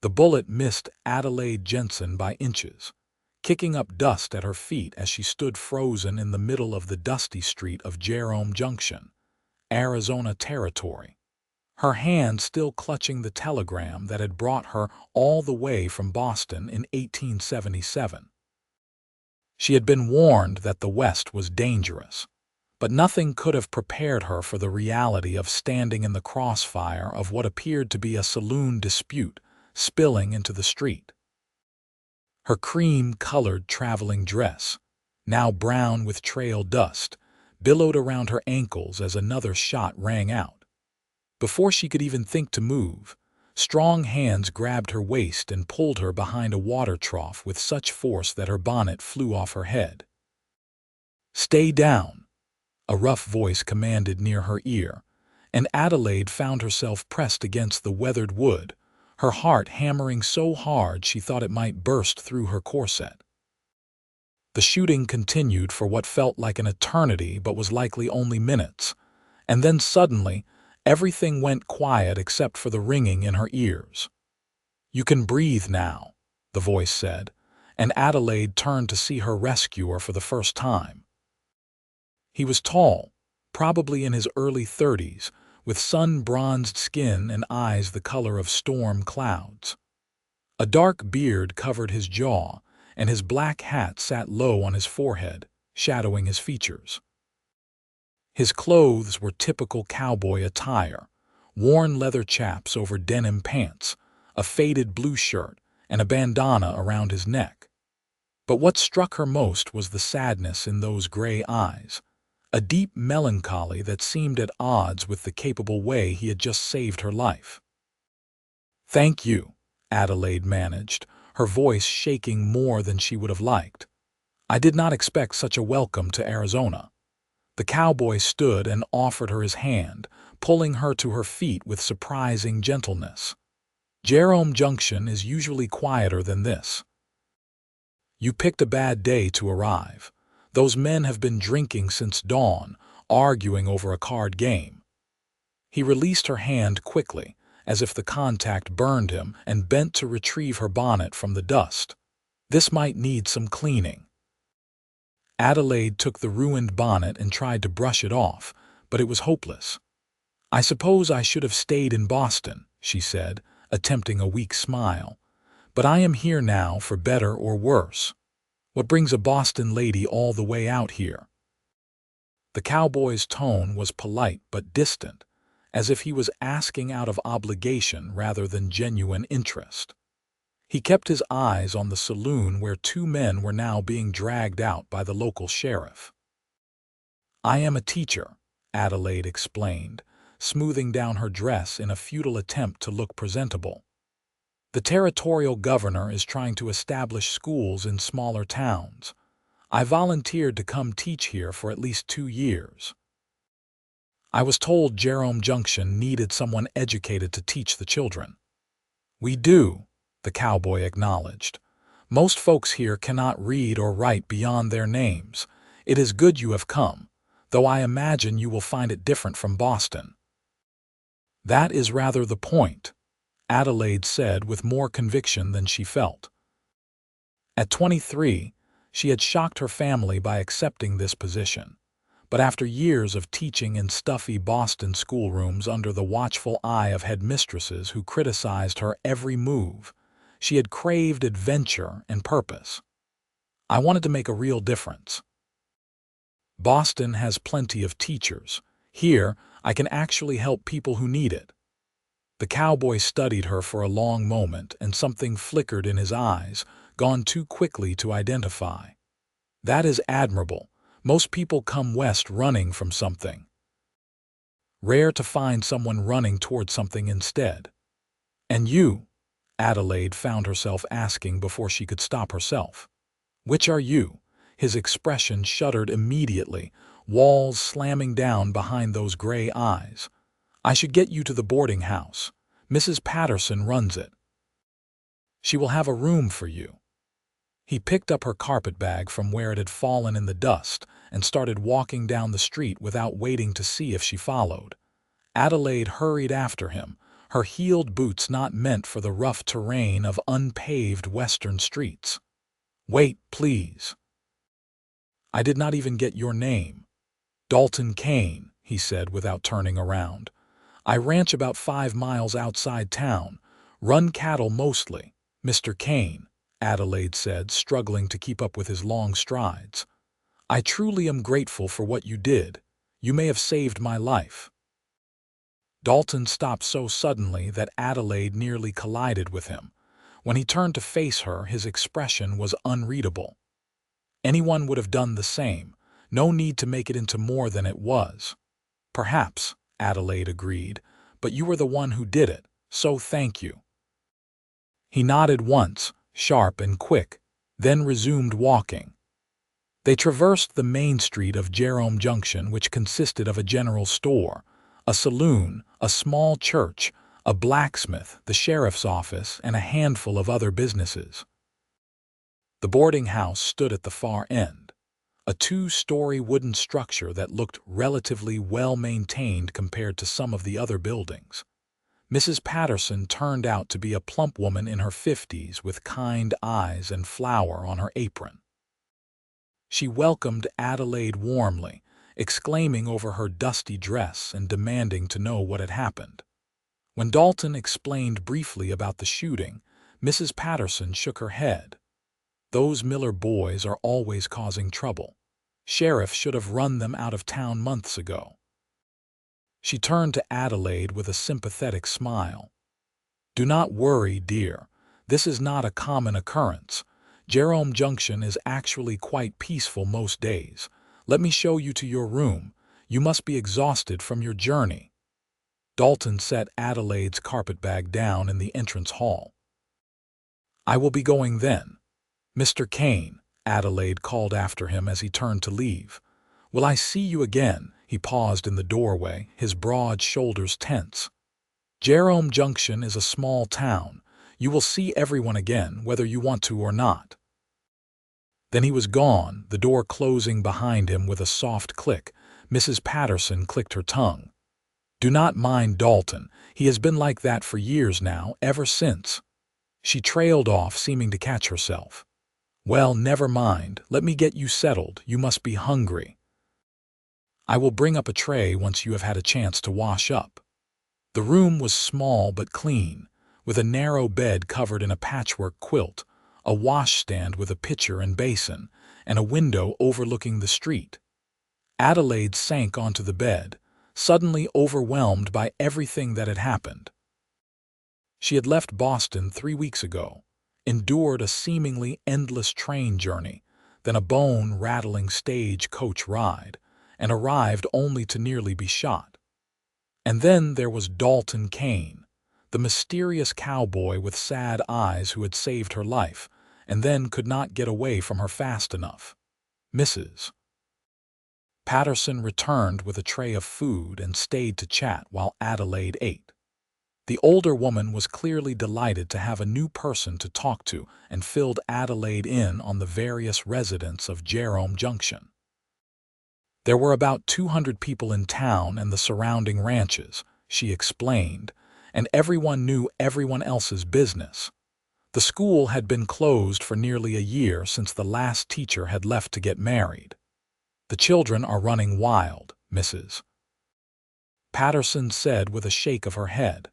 The bullet missed Adelaide Jensen by inches, kicking up dust at her feet as she stood frozen in the middle of the dusty street of Jerome Junction, Arizona territory, her hand still clutching the telegram that had brought her all the way from Boston in 1877. She had been warned that the West was dangerous, but nothing could have prepared her for the reality of standing in the crossfire of what appeared to be a saloon dispute spilling into the street. Her cream-colored traveling dress, now brown with trail dust, billowed around her ankles as another shot rang out. Before she could even think to move, strong hands grabbed her waist and pulled her behind a water trough with such force that her bonnet flew off her head. "Stay down," a rough voice commanded near her ear, and Adelaide found herself pressed against the weathered wood, her heart hammering so hard she thought it might burst through her corset. The shooting continued for what felt like an eternity but was likely only minutes, and then suddenly everything went quiet except for the ringing in her ears. "You can breathe now," the voice said, and Adelaide turned to see her rescuer for the first time. He was tall, probably in his early 30s, with sun-bronzed skin and eyes the color of storm clouds. A dark beard covered his jaw, and his black hat sat low on his forehead, shadowing his features. His clothes were typical cowboy attire, worn leather chaps over denim pants, a faded blue shirt, and a bandana around his neck. But what struck her most was the sadness in those gray eyes, a deep melancholy that seemed at odds with the capable way he had just saved her life. "Thank you," Adelaide managed, her voice shaking more than she would have liked. "I did not expect such a welcome to Arizona." The cowboy stood and offered her his hand, pulling her to her feet with surprising gentleness. "Jerome Junction is usually quieter than this. You picked a bad day to arrive. Those men have been drinking since dawn, arguing over a card game." He released her hand quickly, as if the contact burned him, and bent to retrieve her bonnet from the dust. "This might need some cleaning." Adelaide took the ruined bonnet and tried to brush it off, but it was hopeless. "I suppose I should have stayed in Boston," she said, attempting a weak smile. "But I am here now for better or worse. What brings a Boston lady all the way out here?" The cowboy's tone was polite but distant, as if he was asking out of obligation rather than genuine interest. He kept his eyes on the saloon where two men were now being dragged out by the local sheriff. "I am a teacher," Adelaide explained, smoothing down her dress in a futile attempt to look presentable. "The territorial governor is trying to establish schools in smaller towns. I volunteered to come teach here for at least 2 years. I was told Jerome Junction needed someone educated to teach the children." "We do," the cowboy acknowledged. "Most folks here cannot read or write beyond their names. It is good you have come, though I imagine you will find it different from Boston." "That is rather the point," Adelaide said with more conviction than she felt. At 23, she had shocked her family by accepting this position, but after years of teaching in stuffy Boston schoolrooms under the watchful eye of headmistresses who criticized her every move, she had craved adventure and purpose. "I wanted to make a real difference. Boston has plenty of teachers. Here, I can actually help people who need it." The cowboy studied her for a long moment, and something flickered in his eyes, gone too quickly to identify. "That is admirable. Most people come west running from something. Rare to find someone running toward something instead." "And you?" Adelaide found herself asking before she could stop herself. "Which are you?" His expression shuddered immediately, walls slamming down behind those gray eyes. "I should get you to the boarding house. Mrs. Patterson runs it. She will have a room for you." He picked up her carpetbag from where it had fallen in the dust and started walking down the street without waiting to see if she followed. Adelaide hurried after him, her heeled boots not meant for the rough terrain of unpaved western streets. "Wait, please. I did not even get your name." "Dalton Kane," he said without turning around. "I ranch about 5 miles outside town, run cattle mostly." "Mr. Kane," Adelaide said, struggling to keep up with his long strides. "I truly am grateful for what you did. You may have saved my life." Dalton stopped so suddenly that Adelaide nearly collided with him. When he turned to face her, his expression was unreadable. Anyone would have done the same. No need to make it into more than it was. "Perhaps," Adelaide agreed, "but you were the one who did it, so thank you." He nodded once, sharp and quick, then resumed walking. They traversed the main street of Jerome Junction, which consisted of a general store, a saloon, a small church, a blacksmith, the sheriff's office, and a handful of other businesses. The boarding house stood at the far end, a 2-story wooden structure that looked relatively well-maintained compared to some of the other buildings. Mrs. Patterson turned out to be a plump woman in her 50s with kind eyes and flour on her apron. She welcomed Adelaide warmly, exclaiming over her dusty dress and demanding to know what had happened. When Dalton explained briefly about the shooting, Mrs. Patterson shook her head. "Those Miller boys are always causing trouble. Sheriff should have run them out of town months ago." She turned to Adelaide with a sympathetic smile. "Do not worry, dear. This is not a common occurrence. Jerome Junction is actually quite peaceful most days. Let me show you to your room. You must be exhausted from your journey." Dalton set Adelaide's carpetbag down in the entrance hall. "I will be going then." "Mr. Kane," Adelaide called after him as he turned to leave. "Will I see you again?" He paused in the doorway, his broad shoulders tense. "Jerome Junction is a small town. You will see everyone again, whether you want to or not." Then he was gone, the door closing behind him with a soft click. Mrs. Patterson clicked her tongue. "Do not mind Dalton. He has been like that for years now, ever since." She trailed off, seeming to catch herself. "Well, never mind. Let me get you settled. You must be hungry. I will bring up a tray once you have had a chance to wash up." The room was small but clean, with a narrow bed covered in a patchwork quilt, a washstand with a pitcher and basin, and a window overlooking the street. Adelaide sank onto the bed, suddenly overwhelmed by everything that had happened. She had left Boston 3 weeks ago, endured a seemingly endless train journey, then a bone-rattling stage-coach ride, and arrived only to nearly be shot. And then there was Dalton Kane, the mysterious cowboy with sad eyes who had saved her life, and then could not get away from her fast enough. Mrs. Patterson returned with a tray of food and stayed to chat while Adelaide ate. The older woman was clearly delighted to have a new person to talk to and filled Adelaide in on the various residents of Jerome Junction. There were about 200 people in town and the surrounding ranches, she explained, and everyone knew everyone else's business. The school had been closed for nearly a year since the last teacher had left to get married. "The children are running wild," Mrs. Patterson said with a shake of her head.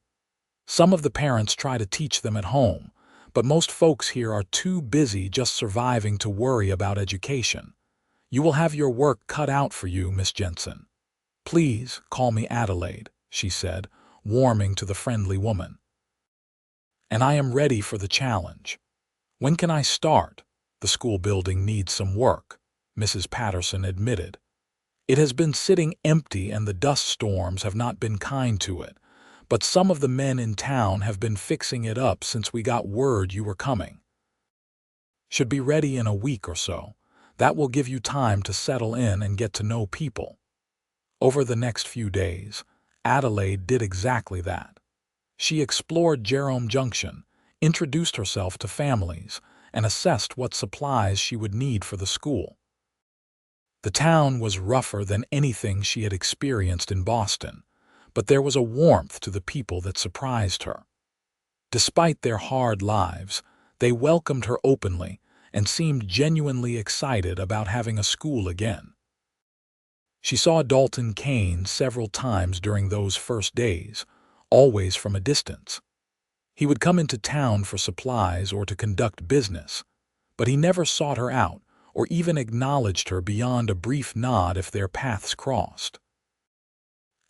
"Some of the parents try to teach them at home, but most folks here are too busy just surviving to worry about education. You will have your work cut out for you, Miss Jensen." "Please call me Adelaide," she said, warming to the friendly woman. "And I am ready for the challenge. When can I start?" "The school building needs some work," Mrs. Patterson admitted. "It has been sitting empty and the dust storms have not been kind to it, but some of the men in town have been fixing it up since we got word you were coming. Should be ready in a week or so. That will give you time to settle in and get to know people." Over the next few days, Adelaide did exactly that. She explored Jerome Junction, introduced herself to families, and assessed what supplies she would need for the school. The town was rougher than anything she had experienced in Boston, but there was a warmth to the people that surprised her. Despite their hard lives, they welcomed her openly and seemed genuinely excited about having a school again. She saw Dalton Kane several times during those first days, always from a distance. He would come into town for supplies or to conduct business, but he never sought her out or even acknowledged her beyond a brief nod if their paths crossed.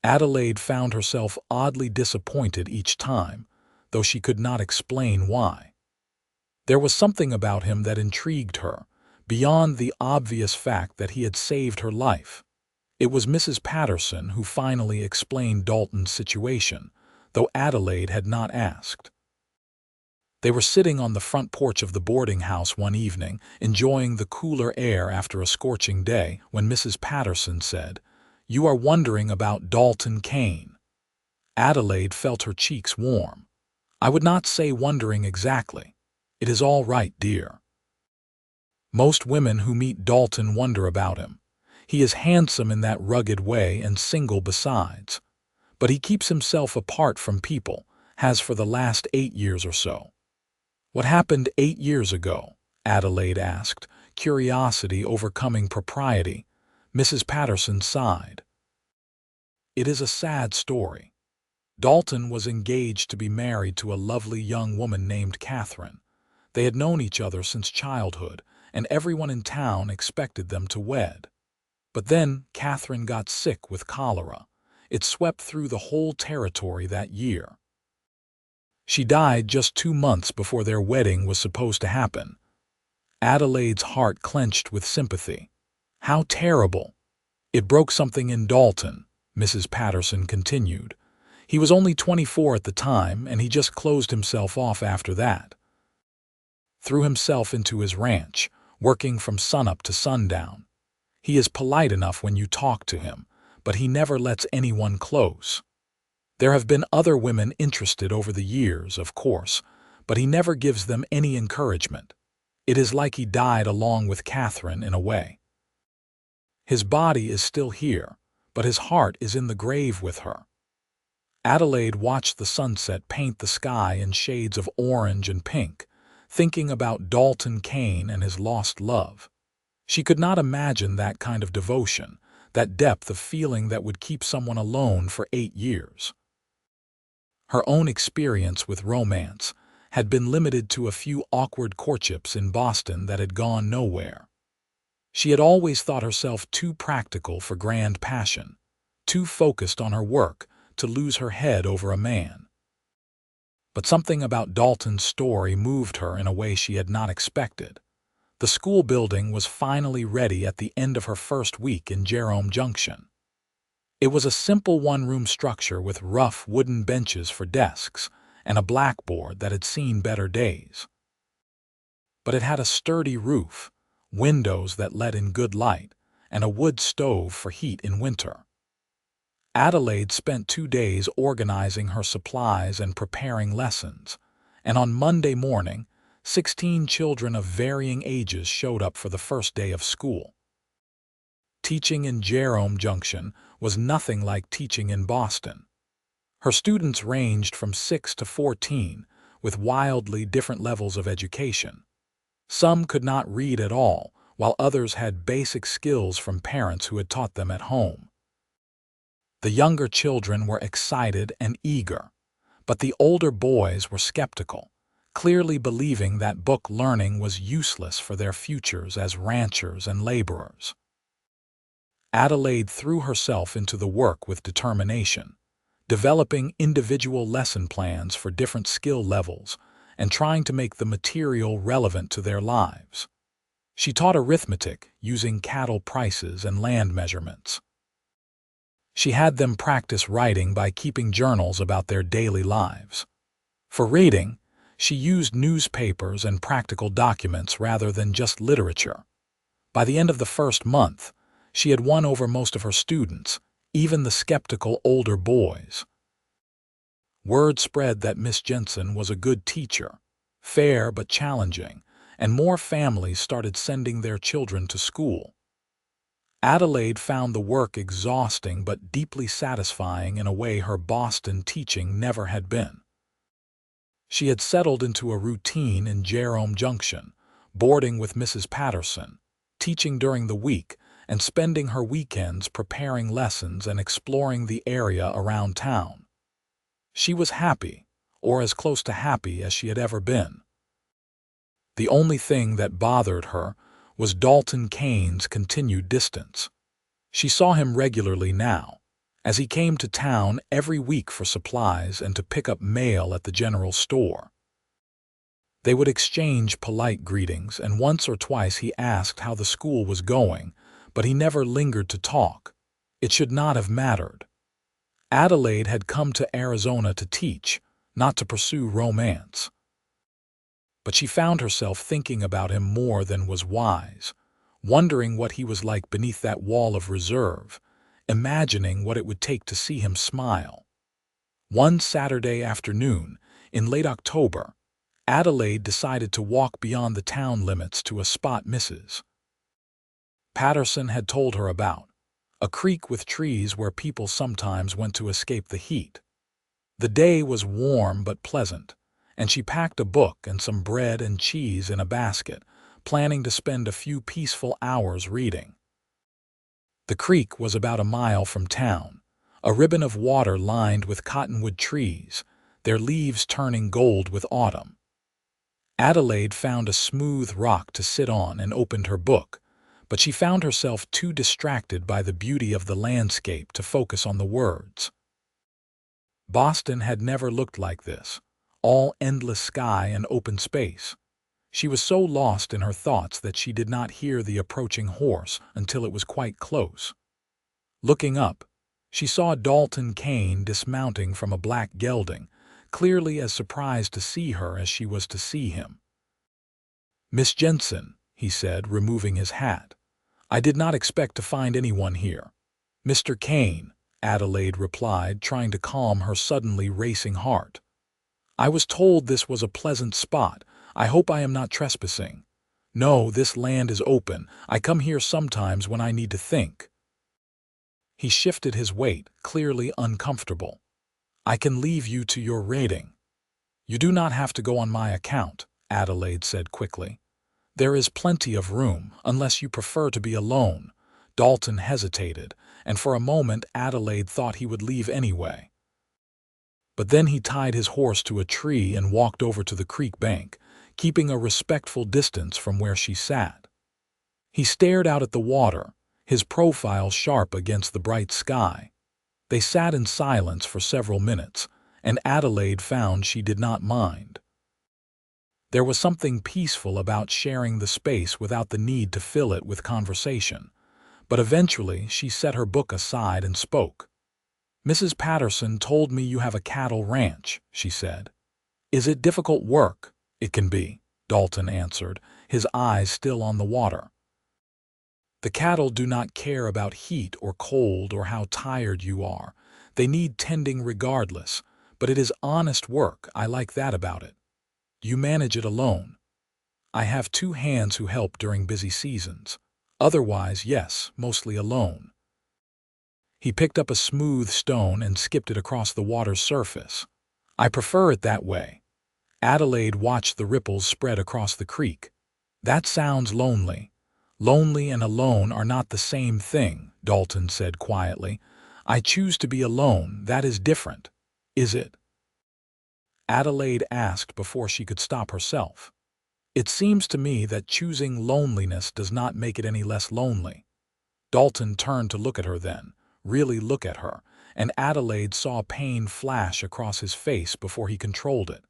Adelaide found herself oddly disappointed each time, though she could not explain why. There was something about him that intrigued her, beyond the obvious fact that he had saved her life. It was Mrs. Patterson who finally explained Dalton's situation, though Adelaide had not asked. They were sitting on the front porch of the boarding house one evening, enjoying the cooler air after a scorching day, when Mrs. Patterson said, "You are wondering about Dalton Kane." Adelaide felt her cheeks warm. "I would not say wondering exactly. It is all right, dear. Most women who meet Dalton wonder about him. He is handsome in that rugged way and single besides. But he keeps himself apart from people, has for the last 8 years or so." "What happened 8 years ago?" Adelaide asked, curiosity overcoming propriety. Mrs. Patterson sighed. "It is a sad story. Dalton was engaged to be married to a lovely young woman named Catherine. They had known each other since childhood, and everyone in town expected them to wed. But then Catherine got sick with cholera. It swept through the whole territory that year. She died just 2 months before their wedding was supposed to happen." Adelaide's heart clenched with sympathy. "How terrible!" "It broke something in Dalton," Mrs. Patterson continued. "He was only 24 at the time, and he just closed himself off after that. Threw himself into his ranch, working from sunup to sundown. He is polite enough when you talk to him, but he never lets anyone close. There have been other women interested over the years, of course, but he never gives them any encouragement. It is like he died along with Catherine in a way. His body is still here, but his heart is in the grave with her." Adelaide watched the sunset paint the sky in shades of orange and pink, thinking about Dalton Kane and his lost love. She could not imagine that kind of devotion, that depth of feeling that would keep someone alone for 8 years. Her own experience with romance had been limited to a few awkward courtships in Boston that had gone nowhere. She had always thought herself too practical for grand passion, too focused on her work to lose her head over a man. But something about Dalton's story moved her in a way she had not expected. The school building was finally ready at the end of her first week in Jerome Junction. It was a simple one-room structure with rough wooden benches for desks and a blackboard that had seen better days. But it had a sturdy roof, windows that let in good light, and a wood stove for heat in winter. Adelaide spent 2 days organizing her supplies and preparing lessons, and on Monday morning, 16 children of varying ages showed up for the first day of school. Teaching in Jerome Junction was nothing like teaching in Boston. Her students ranged from 6 to 14, with wildly different levels of education. Some could not read at all, while others had basic skills from parents who had taught them at home. The younger children were excited and eager, but the older boys were skeptical, clearly believing that book learning was useless for their futures as ranchers and laborers. Adelaide threw herself into the work with determination, developing individual lesson plans for different skill levels and trying to make the material relevant to their lives. She taught arithmetic using cattle prices and land measurements. She had them practice writing by keeping journals about their daily lives. For reading, she used newspapers and practical documents rather than just literature. By the end of the first month, she had won over most of her students, even the skeptical older boys. Word spread that Miss Jensen was a good teacher, fair but challenging, and more families started sending their children to school. Adelaide found the work exhausting but deeply satisfying in a way her Boston teaching never had been. She had settled into a routine in Jerome Junction, boarding with Mrs. Patterson, teaching during the week, and spending her weekends preparing lessons and exploring the area around town. She was happy, or as close to happy as she had ever been. The only thing that bothered her was Dalton Kane's continued distance. She saw him regularly now, as he came to town every week for supplies and to pick up mail at the general store. They would exchange polite greetings, and once or twice he asked how the school was going, but he never lingered to talk. It should not have mattered. Adelaide had come to Arizona to teach, not to pursue romance. But she found herself thinking about him more than was wise, wondering what he was like beneath that wall of reserve, imagining what it would take to see him smile. One Saturday afternoon, in late October, Adelaide decided to walk beyond the town limits to a spot Mrs. Patterson had told her about, a creek with trees where people sometimes went to escape the heat. The day was warm but pleasant, and she packed a book and some bread and cheese in a basket, planning to spend a few peaceful hours reading. The creek was about a mile from town, a ribbon of water lined with cottonwood trees, their leaves turning gold with autumn. Adelaide found a smooth rock to sit on and opened her book, but she found herself too distracted by the beauty of the landscape to focus on the words. Boston had never looked like this, all endless sky and open space. She was so lost in her thoughts that she did not hear the approaching horse until it was quite close. Looking up, she saw Dalton Kane dismounting from a black gelding, clearly as surprised to see her as she was to see him. "Miss Jensen," he said, removing his hat. "I did not expect to find anyone here." "Mr. Kane," Adelaide replied, trying to calm her suddenly racing heart. "I was told this was a pleasant spot. I hope I am not trespassing." "No, this land is open. I come here sometimes when I need to think." He shifted his weight, clearly uncomfortable. "I can leave you to your rating." "You do not have to go on my account," Adelaide said quickly. "There is plenty of room, unless you prefer to be alone." Dalton hesitated, and for a moment Adelaide thought he would leave anyway. But then he tied his horse to a tree and walked over to the creek bank, keeping a respectful distance from where she sat. He stared out at the water, his profile sharp against the bright sky. They sat in silence for several minutes, and Adelaide found she did not mind. There was something peaceful about sharing the space without the need to fill it with conversation, but eventually she set her book aside and spoke. "Mrs. Patterson told me you have a cattle ranch," she said. "Is it difficult work?" "It can be," Dalton answered, his eyes still on the water. "The cattle do not care about heat or cold or how tired you are. They need tending regardless, but it is honest work. I like that about it." "You manage it alone?" "I have 2 hands who help during busy seasons. Otherwise, yes, mostly alone." He picked up a smooth stone and skipped it across the water's surface. "I prefer it that way." Adelaide watched the ripples spread across the creek. "That sounds lonely." "Lonely and alone are not the same thing," Dalton said quietly. "I choose to be alone. That is different." "Is it?" Adelaide asked before she could stop herself. "It seems to me that choosing loneliness does not make it any less lonely." Dalton turned to look at her then, really look at her, and Adelaide saw pain flash across his face before he controlled it.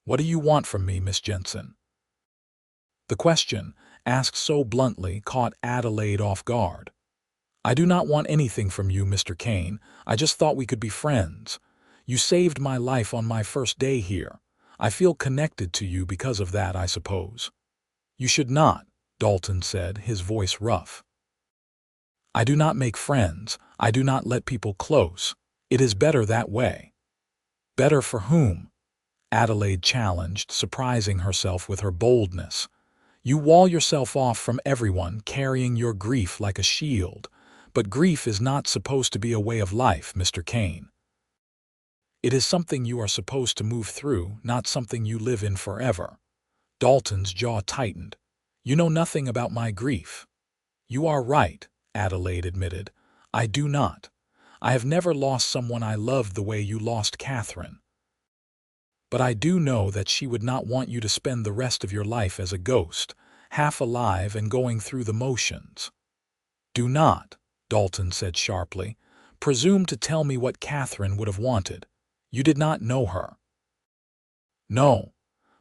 "What do you want from me, Miss Jensen?" The question, asked so bluntly, caught Adelaide off guard. "I do not want anything from you, Mr. Kane. I just thought we could be friends. You saved my life on my first day here. I feel connected to you because of that, I suppose." "You should not," Dalton said, his voice rough. "I do not make friends. I do not let people close. It is better that way." "Better for whom?" Adelaide challenged, surprising herself with her boldness. You wall yourself off from everyone, carrying your grief like a shield. But grief is not supposed to be a way of life, Mr. Kane. It is something you are supposed to move through, not something you live in forever. Dalton's jaw tightened. You know nothing about my grief. You are right, Adelaide admitted. I do not. I have never lost someone I loved the way you lost Catherine. But I do know that she would not want you to spend the rest of your life as a ghost, half alive and going through the motions. Do not, Dalton said sharply, presume to tell me what Catherine would have wanted. You did not know her. No,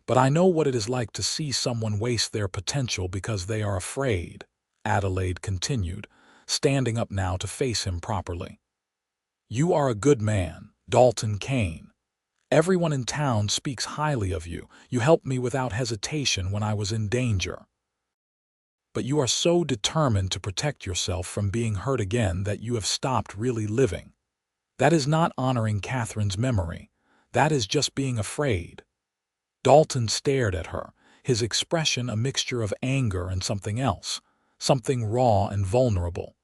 but I know what it is like to see someone waste their potential because they are afraid, Adelaide continued, standing up now to face him properly. You are a good man, Dalton Kane. Everyone in town speaks highly of you. You helped me without hesitation when I was in danger. But you are so determined to protect yourself from being hurt again that you have stopped really living. That is not honoring Catherine's memory. That is just being afraid. Dalton stared at her, his expression a mixture of anger and something else, something raw and vulnerable.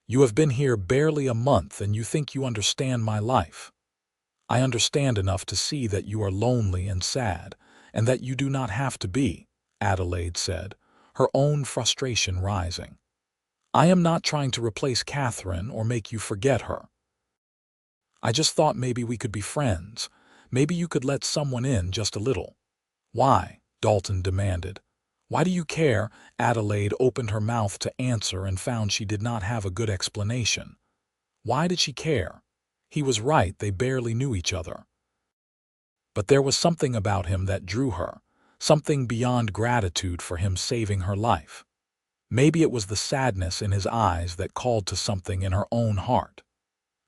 You have been here barely a month and you think you understand my life. I understand enough to see that you are lonely and sad, and that you do not have to be, Adelaide said, her own frustration rising. I am not trying to replace Catherine or make you forget her. I just thought maybe we could be friends. Maybe you could let someone in just a little. Why? Dalton demanded. Why do you care? Adelaide opened her mouth to answer and found she did not have a good explanation. Why did she care? He was right, they barely knew each other. But there was something about him that drew her, something beyond gratitude for him saving her life. Maybe it was the sadness in his eyes that called to something in her own heart.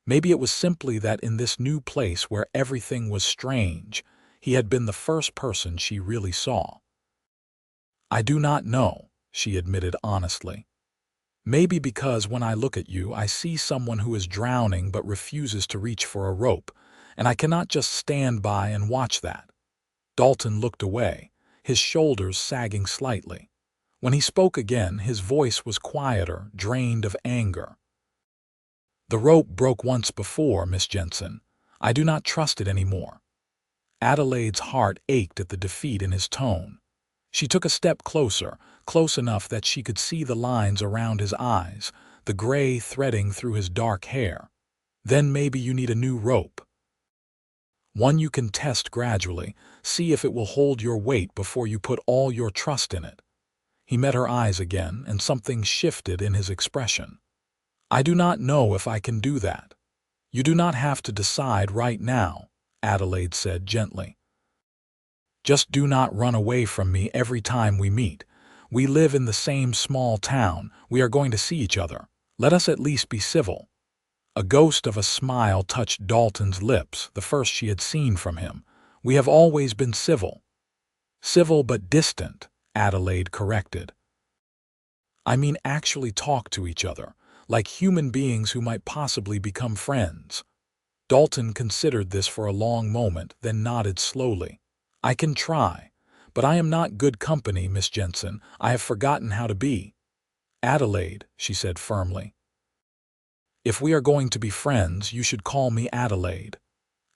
Maybe it was simply that in this new place where everything was strange, he had been the first person she really saw. I do not know, she admitted honestly. Maybe because when I look at you, I see someone who is drowning but refuses to reach for a rope, and I cannot just stand by and watch that. Dalton looked away, his shoulders sagging slightly. When he spoke again, his voice was quieter, drained of anger. The rope broke once before, Miss Jensen. I do not trust it anymore. Adelaide's heart ached at the defeat in his tone. She took a step closer, close enough that she could see the lines around his eyes, the gray threading through his dark hair. Then maybe you need a new rope. One you can test gradually, see if it will hold your weight before you put all your trust in it. He met her eyes again, and something shifted in his expression. I do not know if I can do that. You do not have to decide right now, Adelaide said gently. Just do not run away from me every time we meet. We live in the same small town. We are going to see each other. Let us at least be civil. A ghost of a smile touched Dalton's lips, the first she had seen from him. We have always been civil. Civil but distant, Adelaide corrected. I mean actually talk to each other, like human beings who might possibly become friends. Dalton considered this for a long moment, then nodded slowly. I can try, but I am not good company, Miss Jensen. I have forgotten how to be. Adelaide, she said firmly. If we are going to be friends, you should call me Adelaide.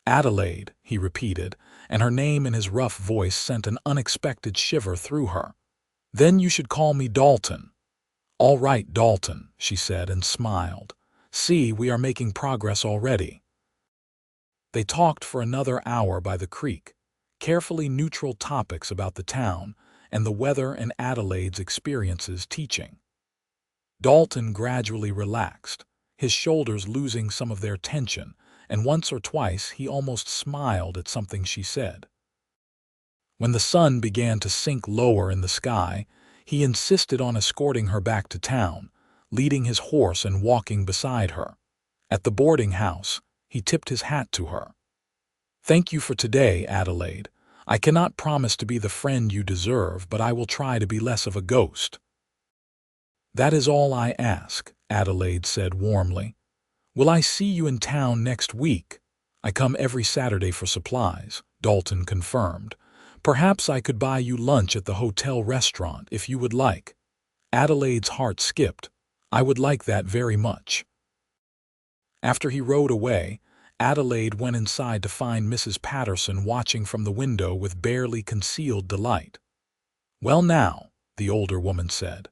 Adelaide, he repeated, and her name in his rough voice sent an unexpected shiver through her. Then you should call me Dalton. All right, Dalton, she said and smiled. See, we are making progress already. They talked for another hour by the creek, carefully neutral topics about the town and the weather and Adelaide's experiences teaching. Dalton gradually relaxed, his shoulders losing some of their tension, and once or twice he almost smiled at something she said. When the sun began to sink lower in the sky, he insisted on escorting her back to town, leading his horse and walking beside her. At the boarding house, he tipped his hat to her. Thank you for today, Adelaide. I cannot promise to be the friend you deserve, but I will try to be less of a ghost. That is all I ask, Adelaide said warmly. Will I see you in town next week? I come every Saturday for supplies, Dalton confirmed, Perhaps I could buy you lunch at the hotel restaurant if you would like." Adelaide's heart skipped. "I would like that very much." After he rode away, Adelaide went inside to find Mrs. Patterson watching from the window with barely concealed delight. "Well now," the older woman said,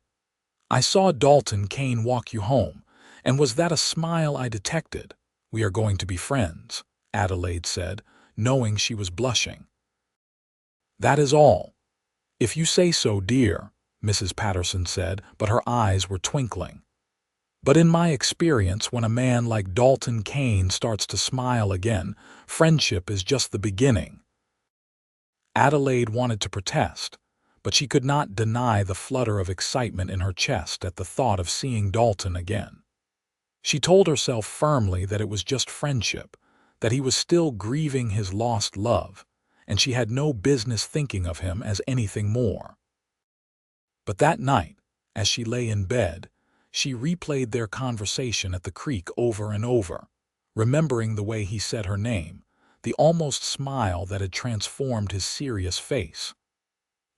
"I saw Dalton Kane walk you home, and was that a smile I detected?" "We are going to be friends," Adelaide said, knowing she was blushing. "That is all." "If you say so, dear," Mrs. Patterson said, but her eyes were twinkling. "But in my experience, when a man like Dalton Kane starts to smile again, friendship is just the beginning." Adelaide wanted to protest, but she could not deny the flutter of excitement in her chest at the thought of seeing Dalton again. She told herself firmly that it was just friendship, that he was still grieving his lost love, and she had no business thinking of him as anything more. But that night, as she lay in bed, she replayed their conversation at the creek over and over, remembering the way he said her name, the almost smile that had transformed his serious face.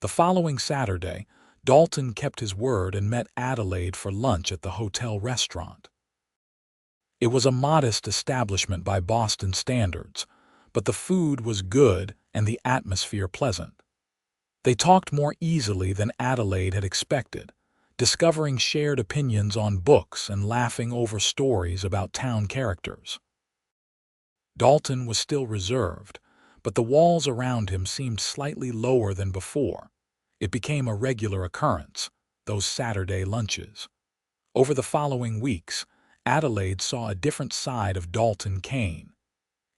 The following Saturday, Dalton kept his word and met Adelaide for lunch at the hotel restaurant. It was a modest establishment by Boston standards, but the food was good and the atmosphere pleasant. They talked more easily than Adelaide had expected, discovering shared opinions on books and laughing over stories about town characters. Dalton was still reserved, but the walls around him seemed slightly lower than before. It became a regular occurrence, those Saturday lunches. Over the following weeks, Adelaide saw a different side of Dalton Kane.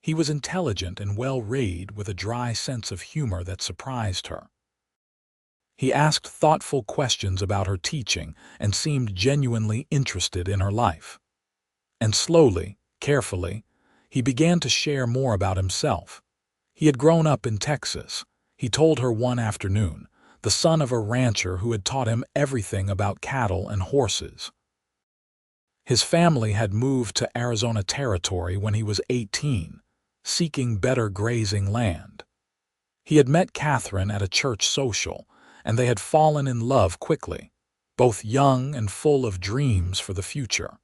He was intelligent and well-read with a dry sense of humor that surprised her. He asked thoughtful questions about her teaching and seemed genuinely interested in her life. And slowly, carefully, he began to share more about himself. He had grown up in Texas, he told her one afternoon, the son of a rancher who had taught him everything about cattle and horses. His family had moved to Arizona Territory when he was 18, seeking better grazing land. He had met Catherine at a church social, and they had fallen in love quickly, both young and full of dreams for the future.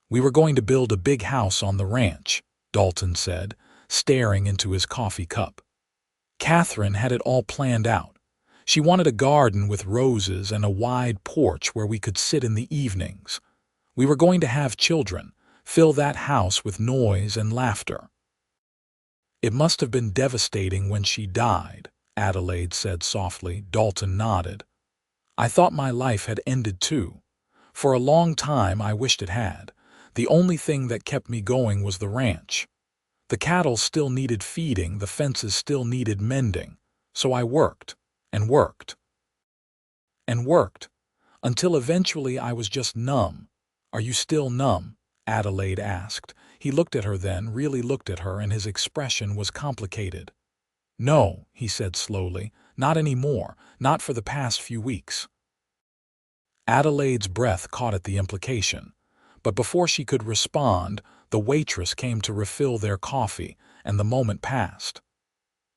"We were going to build a big house on the ranch," Dalton said, staring into his coffee cup. "Catherine had it all planned out. She wanted a garden with roses and a wide porch where we could sit in the evenings. We were going to have children, fill that house with noise and laughter." "It must have been devastating when she died," Adelaide said softly. Dalton nodded. "I thought my life had ended too. For a long time I wished it had. The only thing that kept me going was the ranch. The cattle still needed feeding, the fences still needed mending. So I worked, and worked, and worked, until eventually I was just numb." "Are you still numb?" Adelaide asked. He looked at her then, really looked at her, and his expression was complicated. "No," he said slowly, "not anymore, not for the past few weeks." Adelaide's breath caught at the implication, but before she could respond, the waitress came to refill their coffee, and the moment passed.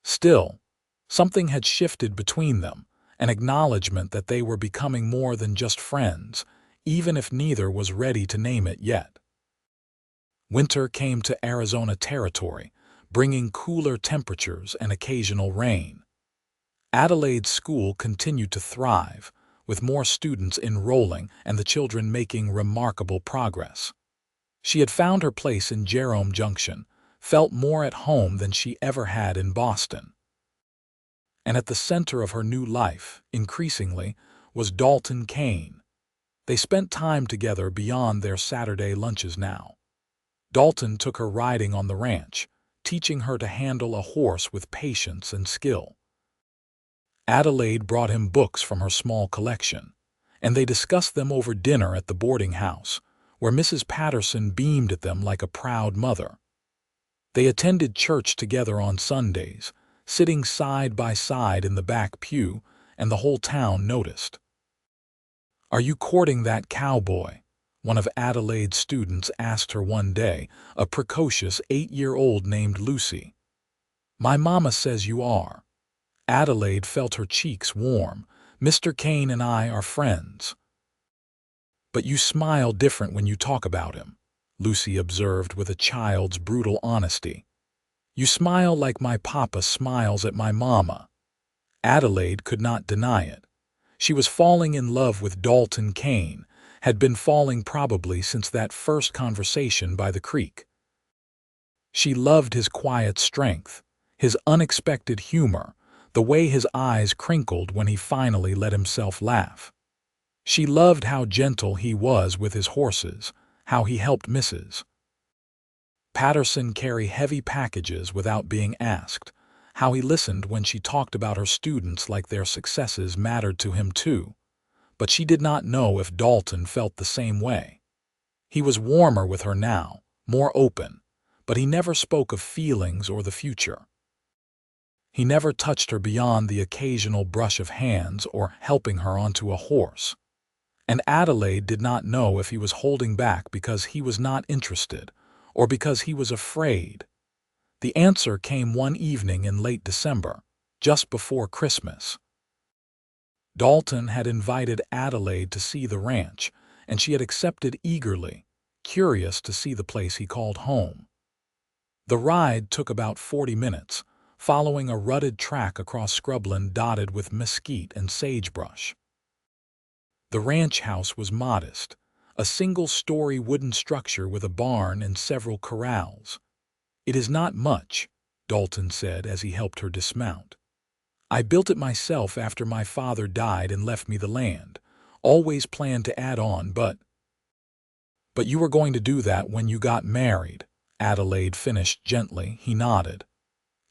Still, something had shifted between them, an acknowledgement that they were becoming more than just friends, even if neither was ready to name it yet. Winter came to Arizona Territory, bringing cooler temperatures and occasional rain. Adelaide's school continued to thrive, with more students enrolling and the children making remarkable progress. She had found her place in Jerome Junction, felt more at home than she ever had in Boston. And at the center of her new life, increasingly, was Dalton Kane. They spent time together beyond their Saturday lunches now. Dalton took her riding on the ranch, teaching her to handle a horse with patience and skill. Adelaide brought him books from her small collection, and they discussed them over dinner at the boarding house, where Mrs. Patterson beamed at them like a proud mother. They attended church together on Sundays, sitting side by side in the back pew, and the whole town noticed. "Are you courting that cowboy?" one of Adelaide's students asked her one day, a precocious 8-year-old named Lucy. "My mama says you are." Adelaide felt her cheeks warm. "Mr. Kane and I are friends." "But you smile different when you talk about him," Lucy observed with a child's brutal honesty. "You smile like my papa smiles at my mama." Adelaide could not deny it. She was falling in love with Dalton Kane, had been falling probably since that first conversation by the creek. She loved his quiet strength, his unexpected humor, the way his eyes crinkled when he finally let himself laugh. She loved how gentle he was with his horses, how he helped Mrs. Patterson carry heavy packages without being asked, how he listened when she talked about her students like their successes mattered to him too. But she did not know if Dalton felt the same way. He was warmer with her now, more open, but he never spoke of feelings or the future. He never touched her beyond the occasional brush of hands or helping her onto a horse. And Adelaide did not know if he was holding back because he was not interested or because he was afraid. The answer came one evening in late December, just before Christmas. Dalton had invited Adelaide to see the ranch, and she had accepted eagerly, curious to see the place he called home. The ride took about 40 minutes, following a rutted track across scrubland dotted with mesquite and sagebrush. The ranch house was modest, a single-story wooden structure with a barn and several corrals. "It is not much," Dalton said as he helped her dismount. "I built it myself after my father died and left me the land. Always planned to add on, but—" "But you were going to do that when you got married," Adelaide finished gently. He nodded.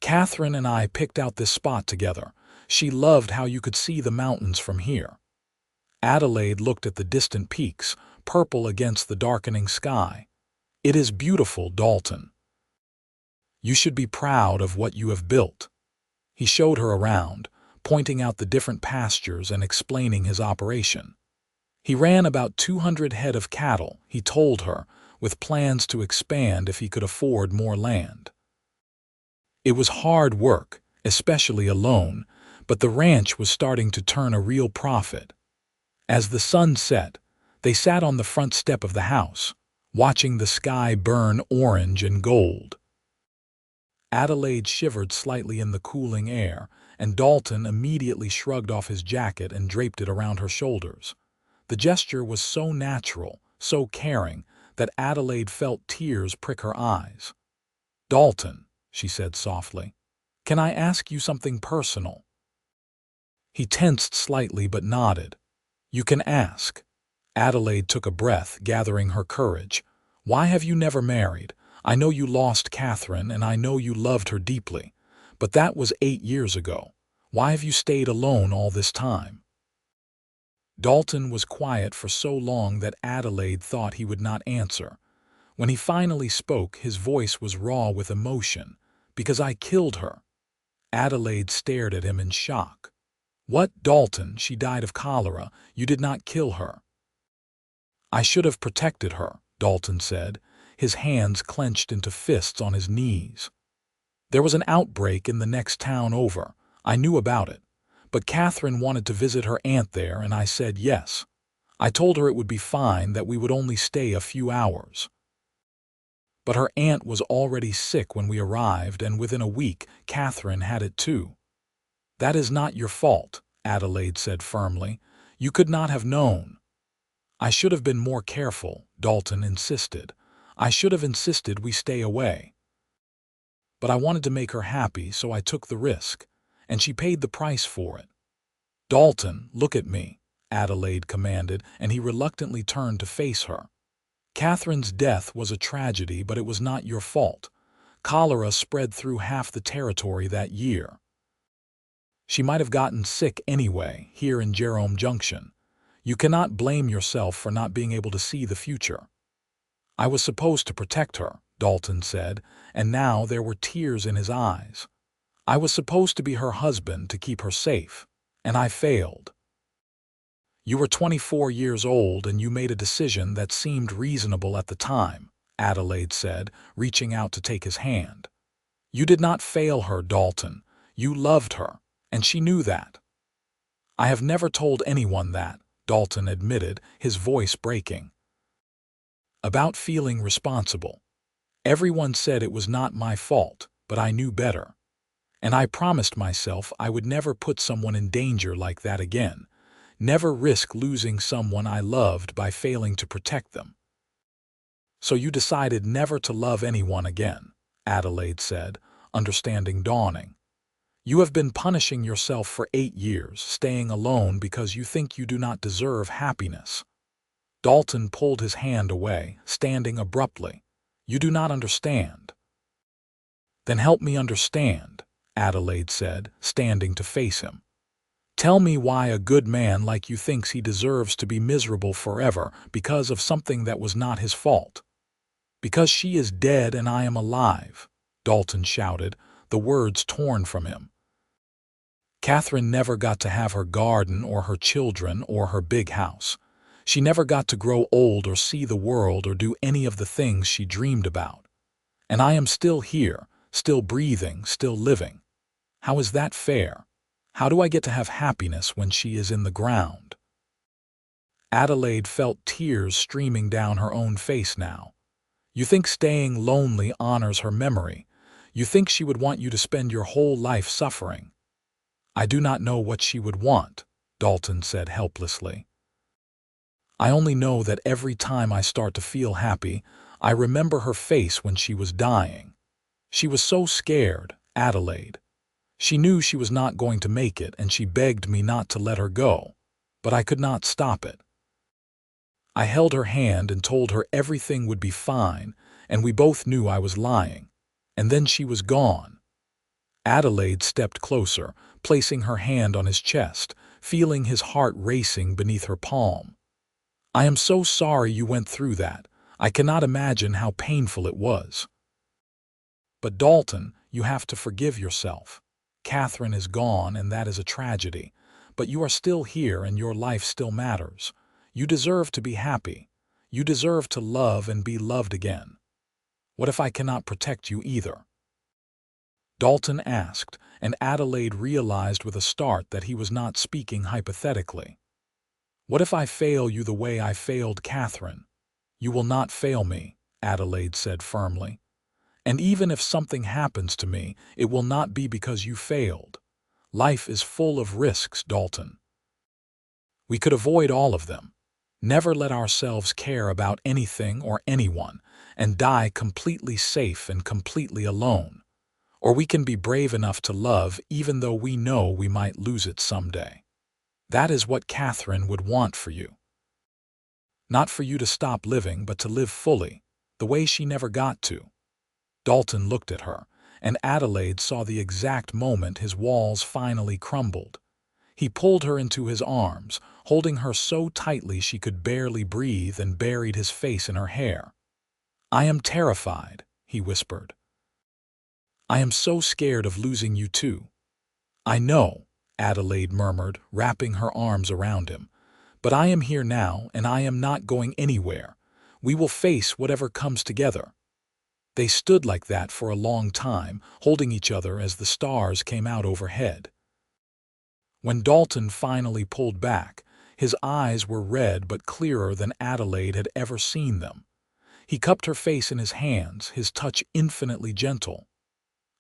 "Catherine and I picked out this spot together. She loved how you could see the mountains from here." Adelaide looked at the distant peaks, purple against the darkening sky. "It is beautiful, Dalton. You should be proud of what you have built." He showed her around, pointing out the different pastures and explaining his operation. He ran about 200 head of cattle, he told her, with plans to expand if he could afford more land. It was hard work, especially alone, but the ranch was starting to turn a real profit. As the sun set, they sat on the front step of the house, watching the sky burn orange and gold. Adelaide shivered slightly in the cooling air, and Dalton immediately shrugged off his jacket and draped it around her shoulders. The gesture was so natural, so caring, that Adelaide felt tears prick her eyes. "Dalton," she said softly, "can I ask you something personal?" He tensed slightly but nodded. "You can ask." Adelaide took a breath, gathering her courage. "Why have you never married? I know you lost Catherine, and I know you loved her deeply. But that was 8 years ago. Why have you stayed alone all this time?" Dalton was quiet for so long that Adelaide thought he would not answer. When he finally spoke, his voice was raw with emotion. "Because I killed her." Adelaide stared at him in shock. "What, Dalton? She died of cholera. You did not kill her." "I should have protected her," Dalton said, his hands clenched into fists on his knees. "There was an outbreak in the next town over. I knew about it. But Catherine wanted to visit her aunt there, and I said yes. I told her it would be fine, that we would only stay a few hours. But her aunt was already sick when we arrived, and within a week, Catherine had it too." "That is not your fault," Adelaide said firmly. "You could not have known." "I should have been more careful," Dalton insisted. "I should have insisted we stay away. But I wanted to make her happy, so I took the risk, and she paid the price for it." "Dalton, look at me," Adelaide commanded, and he reluctantly turned to face her. "Catherine's death was a tragedy, but it was not your fault. Cholera spread through half the territory that year. She might have gotten sick anyway, here in Jerome Junction. You cannot blame yourself for not being able to see the future." "I was supposed to protect her," Dalton said, and now there were tears in his eyes. "I was supposed to be her husband to keep her safe, and I failed." "You were 24 years old and you made a decision that seemed reasonable at the time," Adelaide said, reaching out to take his hand. "You did not fail her, Dalton. You loved her, and she knew that. I have never told anyone that, Dalton admitted, his voice breaking. About feeling responsible. Everyone said it was not my fault, but I knew better. And I promised myself I would never put someone in danger like that again, never risk losing someone I loved by failing to protect them. So you decided never to love anyone again, Adelaide said, understanding dawning. You have been punishing yourself for 8 years, staying alone because you think you do not deserve happiness. Dalton pulled his hand away, standing abruptly. You do not understand. Then help me understand, Adelaide said, standing to face him. Tell me why a good man like you thinks he deserves to be miserable forever because of something that was not his fault. Because she is dead and I am alive, Dalton shouted, the words torn from him. Catherine never got to have her garden or her children or her big house. She never got to grow old or see the world or do any of the things she dreamed about. And I am still here, still breathing, still living. How is that fair? How do I get to have happiness when she is in the ground? Adelaide felt tears streaming down her own face now. You think staying lonely honors her memory. You think she would want you to spend your whole life suffering. I do not know what she would want, Dalton said helplessly. I only know that every time I start to feel happy, I remember her face when she was dying. She was so scared, Adelaide. She knew she was not going to make it, and she begged me not to let her go. But I could not stop it. I held her hand and told her everything would be fine, and we both knew I was lying. And then she was gone. Adelaide stepped closer, placing her hand on his chest, feeling his heart racing beneath her palm. I am so sorry you went through that. I cannot imagine how painful it was. But Dalton, you have to forgive yourself. Catherine is gone, and that is a tragedy. But you are still here, and your life still matters. You deserve to be happy. You deserve to love and be loved again. What if I cannot protect you either? Dalton asked, and Adelaide realized with a start that he was not speaking hypothetically. What if I fail you the way I failed Catherine? You will not fail me, Adelaide said firmly. And even if something happens to me, it will not be because you failed. Life is full of risks, Dalton. We could avoid all of them. Never let ourselves care about anything or anyone, and die completely safe and completely alone. Or we can be brave enough to love even though we know we might lose it someday. That is what Catherine would want for you. Not for you to stop living, but to live fully, the way she never got to. Dalton looked at her, and Adelaide saw the exact moment his walls finally crumbled. He pulled her into his arms, holding her so tightly she could barely breathe, and buried his face in her hair. I am terrified, he whispered. I am so scared of losing you too. I know, Adelaide murmured, wrapping her arms around him. But I am here now, and I am not going anywhere. We will face whatever comes together. They stood like that for a long time, holding each other as the stars came out overhead. When Dalton finally pulled back, his eyes were red but clearer than Adelaide had ever seen them. He cupped her face in his hands, his touch infinitely gentle.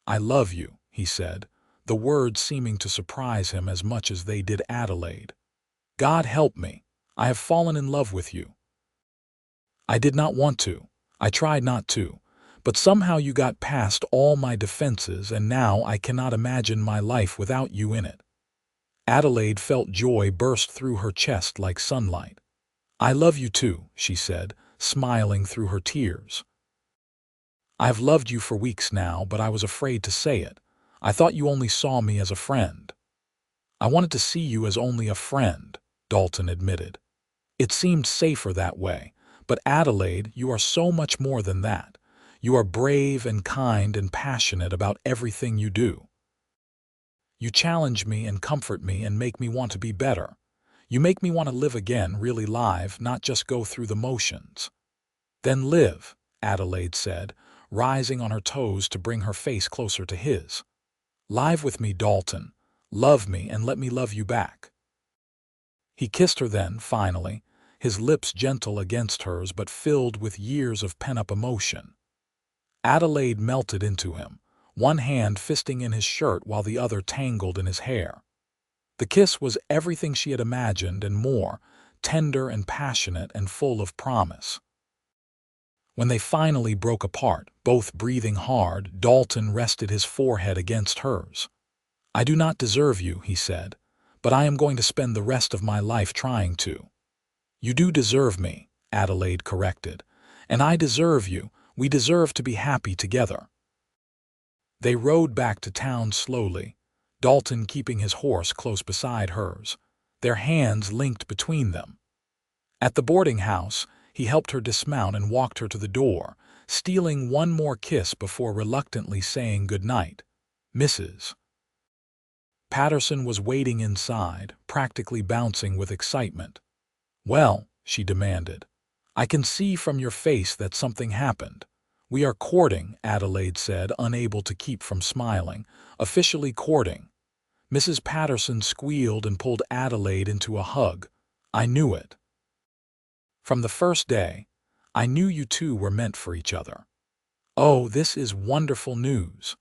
I love you, he said, the words seeming to surprise him as much as they did Adelaide. God help me, I have fallen in love with you. I did not want to. I tried not to. But somehow you got past all my defenses, and now I cannot imagine my life without you in it. Adelaide felt joy burst through her chest like sunlight. I love you too, she said, smiling through her tears. I have loved you for weeks now, but I was afraid to say it. I thought you only saw me as a friend. I wanted to see you as only a friend, Dalton admitted. It seemed safer that way, but Adelaide, you are so much more than that. You are brave and kind and passionate about everything you do. You challenge me and comfort me and make me want to be better. You make me want to live again, really live, not just go through the motions. Then live, Adelaide said, rising on her toes to bring her face closer to his. Live with me, Dalton. Love me and let me love you back." He kissed her then, finally, his lips gentle against hers but filled with years of pent-up emotion. Adelaide melted into him, one hand fisting in his shirt while the other tangled in his hair. The kiss was everything she had imagined and more, tender and passionate and full of promise. When they finally broke apart, both breathing hard, Dalton rested his forehead against hers. "I do not deserve you," he said, "but I am going to spend the rest of my life trying to." "You do deserve me," Adelaide corrected, "and I deserve you. We deserve to be happy together." They rode back to town slowly, Dalton keeping his horse close beside hers, their hands linked between them. At the boarding house, he helped her dismount and walked her to the door, stealing one more kiss before reluctantly saying goodnight. Mrs. Patterson was waiting inside, practically bouncing with excitement. "Well," she demanded, "I can see from your face that something happened." "We are courting," Adelaide said, unable to keep from smiling. "Officially courting." Mrs. Patterson squealed and pulled Adelaide into a hug. "I knew it. From the first day, I knew you two were meant for each other." "Oh, this is wonderful news."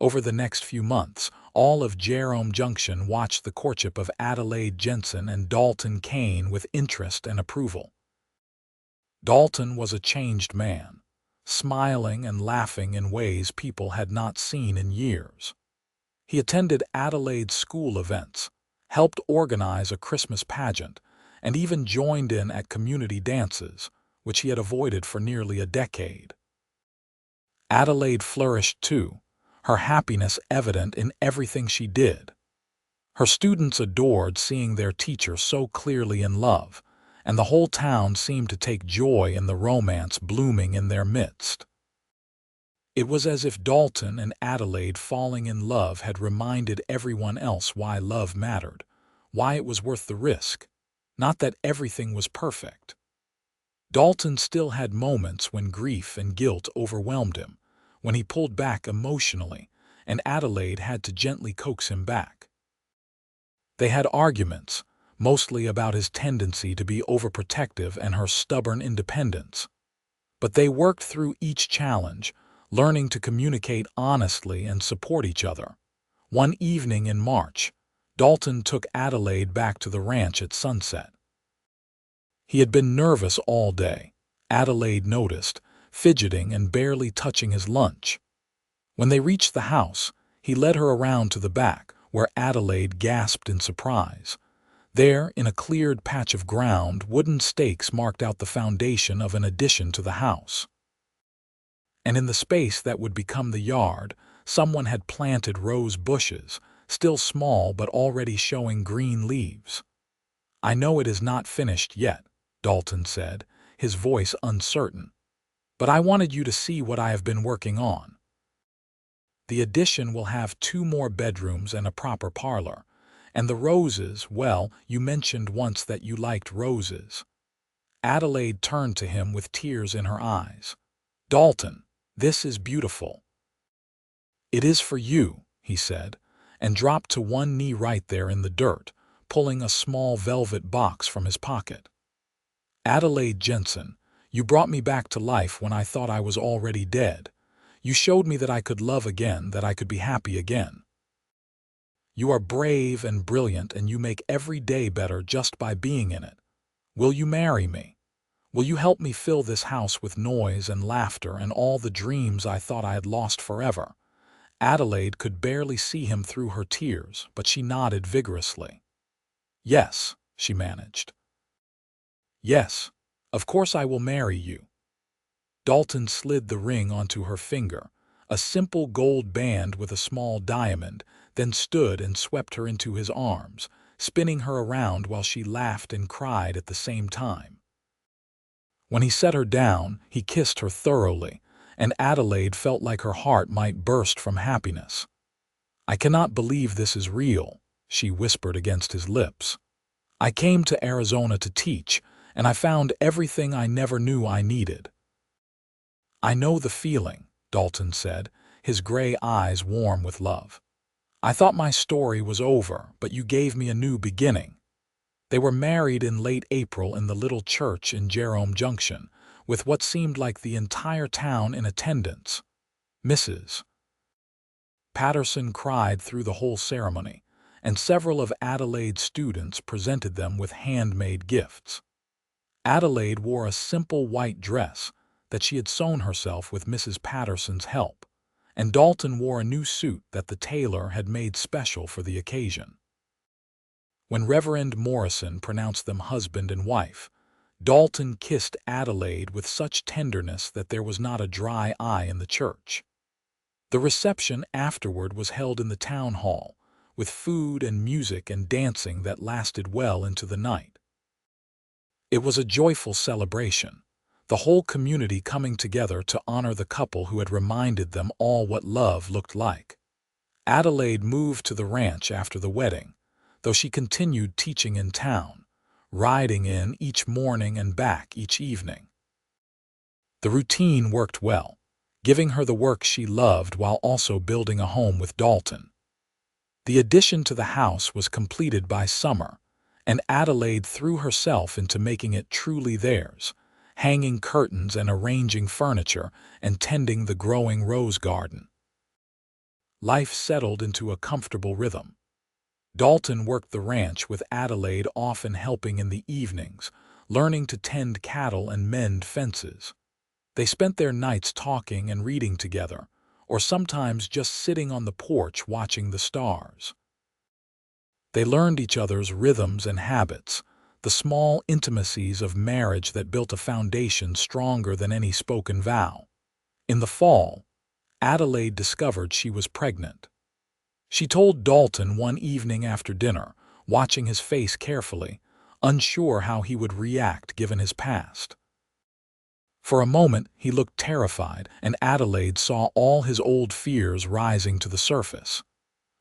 Over the next few months, all of Jerome Junction watched the courtship of Adelaide Jensen and Dalton Kane with interest and approval. Dalton was a changed man, smiling and laughing in ways people had not seen in years. He attended Adelaide's school events, helped organize a Christmas pageant, and even joined in at community dances, which he had avoided for nearly a decade. Adelaide flourished too, her happiness evident in everything she did. Her students adored seeing their teacher so clearly in love, and the whole town seemed to take joy in the romance blooming in their midst. It was as if Dalton and Adelaide falling in love had reminded everyone else why love mattered, why it was worth the risk. Not that everything was perfect. Dalton still had moments when grief and guilt overwhelmed him, when he pulled back emotionally, and Adelaide had to gently coax him back. They had arguments, mostly about his tendency to be overprotective and her stubborn independence. But they worked through each challenge, learning to communicate honestly and support each other. One evening in March, Dalton took Adelaide back to the ranch at sunset. He had been nervous all day, Adelaide noticed, fidgeting and barely touching his lunch. When they reached the house, he led her around to the back, where Adelaide gasped in surprise. There, in a cleared patch of ground, wooden stakes marked out the foundation of an addition to the house. And in the space that would become the yard, someone had planted rose bushes, still small but already showing green leaves. "I know it is not finished yet," Dalton said, his voice uncertain, "but I wanted you to see what I have been working on. The addition will have 2 more bedrooms and a proper parlor. And the roses, well, you mentioned once that you liked roses." Adelaide turned to him with tears in her eyes. "Dalton, this is beautiful." "It is for you," he said, and dropped to one knee right there in the dirt, pulling a small velvet box from his pocket. "Adelaide Jensen, you brought me back to life when I thought I was already dead. You showed me that I could love again, that I could be happy again. You are brave and brilliant, and you make every day better just by being in it. Will you marry me? Will you help me fill this house with noise and laughter and all the dreams I thought I had lost forever?" Adelaide could barely see him through her tears, but she nodded vigorously. "Yes," she managed. "Yes, of course I will marry you." Dalton slid the ring onto her finger, a simple gold band with a small diamond, then stood and swept her into his arms, spinning her around while she laughed and cried at the same time. When he set her down, he kissed her thoroughly, and Adelaide felt like her heart might burst from happiness. "I cannot believe this is real," she whispered against his lips. "I came to Arizona to teach, and I found everything I never knew I needed." "I know the feeling," Dalton said, his gray eyes warm with love. I thought my story was over, but you gave me a new beginning." They were married in late April in the little church in Jerome Junction, with what seemed like the entire town in attendance. Mrs. Patterson cried through the whole ceremony, and several of Adelaide's students presented them with handmade gifts. Adelaide wore a simple white dress that she had sewn herself with Mrs. Patterson's help, and Dalton wore a new suit that the tailor had made special for the occasion. When Reverend Morrison pronounced them husband and wife, Dalton kissed Adelaide with such tenderness that there was not a dry eye in the church. The reception afterward was held in the town hall, with food and music and dancing that lasted well into the night. It was a joyful celebration, the whole community coming together to honor the couple who had reminded them all what love looked like. Adelaide moved to the ranch after the wedding, though she continued teaching in town, riding in each morning and back each evening. The routine worked well, giving her the work she loved while also building a home with Dalton. The addition to the house was completed by summer, and Adelaide threw herself into making it truly theirs, hanging curtains and arranging furniture and tending the growing rose garden. Life settled into a comfortable rhythm. Dalton worked the ranch with Adelaide often helping in the evenings, learning to tend cattle and mend fences. They spent their nights talking and reading together, or sometimes just sitting on the porch watching the stars. They learned each other's rhythms and habits, the small intimacies of marriage that built a foundation stronger than any spoken vow. In the fall, Adelaide discovered she was pregnant. She told Dalton one evening after dinner, watching his face carefully, unsure how he would react given his past. For a moment he looked terrified, and Adelaide saw all his old fears rising to the surface.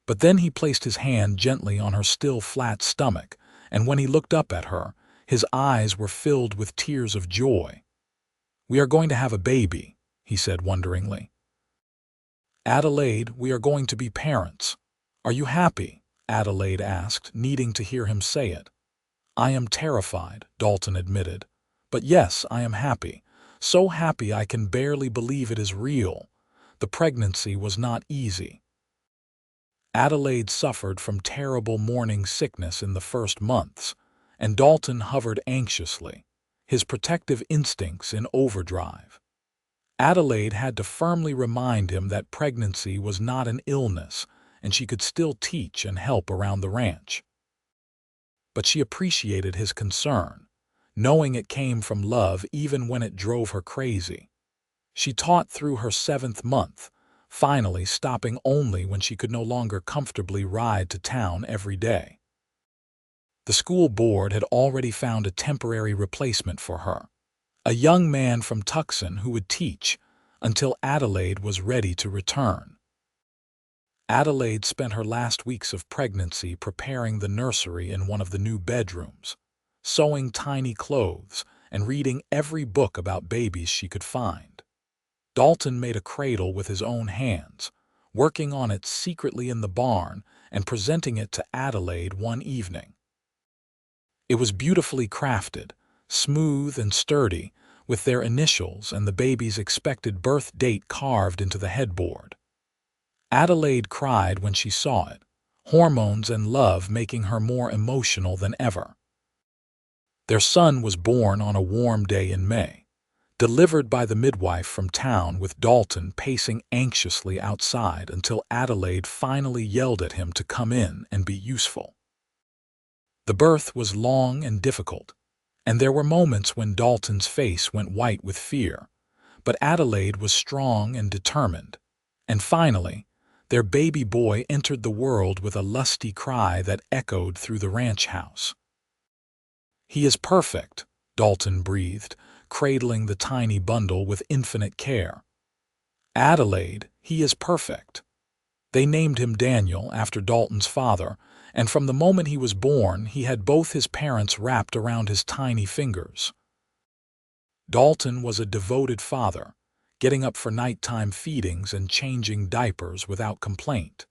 But then he placed his hand gently on her still flat stomach, and when he looked up at her, his eyes were filled with tears of joy. "We are going to have a baby," he said wonderingly. "Adelaide, we are going to be parents. Are you happy?" Adelaide asked, needing to hear him say it. "I am terrified," Dalton admitted. "But yes, I am happy. So happy I can barely believe it is real. The pregnancy was not easy." Adelaide suffered from terrible morning sickness in the first months, and Dalton hovered anxiously, his protective instincts in overdrive. Adelaide had to firmly remind him that pregnancy was not an illness, and she could still teach and help around the ranch. But she appreciated his concern, knowing it came from love even when it drove her crazy. She taught through her 7th month, finally stopping only when she could no longer comfortably ride to town every day. The school board had already found a temporary replacement for her, a young man from Tucson who would teach until Adelaide was ready to return. Adelaide spent her last weeks of pregnancy preparing the nursery in one of the new bedrooms, sewing tiny clothes and reading every book about babies she could find. Dalton made a cradle with his own hands, working on it secretly in the barn and presenting it to Adelaide one evening. It was beautifully crafted, smooth and sturdy, with their initials and the baby's expected birth date carved into the headboard. Adelaide cried when she saw it, hormones and love making her more emotional than ever. Their son was born on a warm day in May, delivered by the midwife from town with Dalton pacing anxiously outside until Adelaide finally yelled at him to come in and be useful. The birth was long and difficult, and there were moments when Dalton's face went white with fear, but Adelaide was strong and determined, and finally, their baby boy entered the world with a lusty cry that echoed through the ranch house. "He is perfect," Dalton breathed, cradling the tiny bundle with infinite care. "Adelaide, he is perfect." They named him Daniel after Dalton's father, and from the moment he was born, he had both his parents wrapped around his tiny fingers. Dalton was a devoted father, getting up for nighttime feedings and changing diapers without complaint.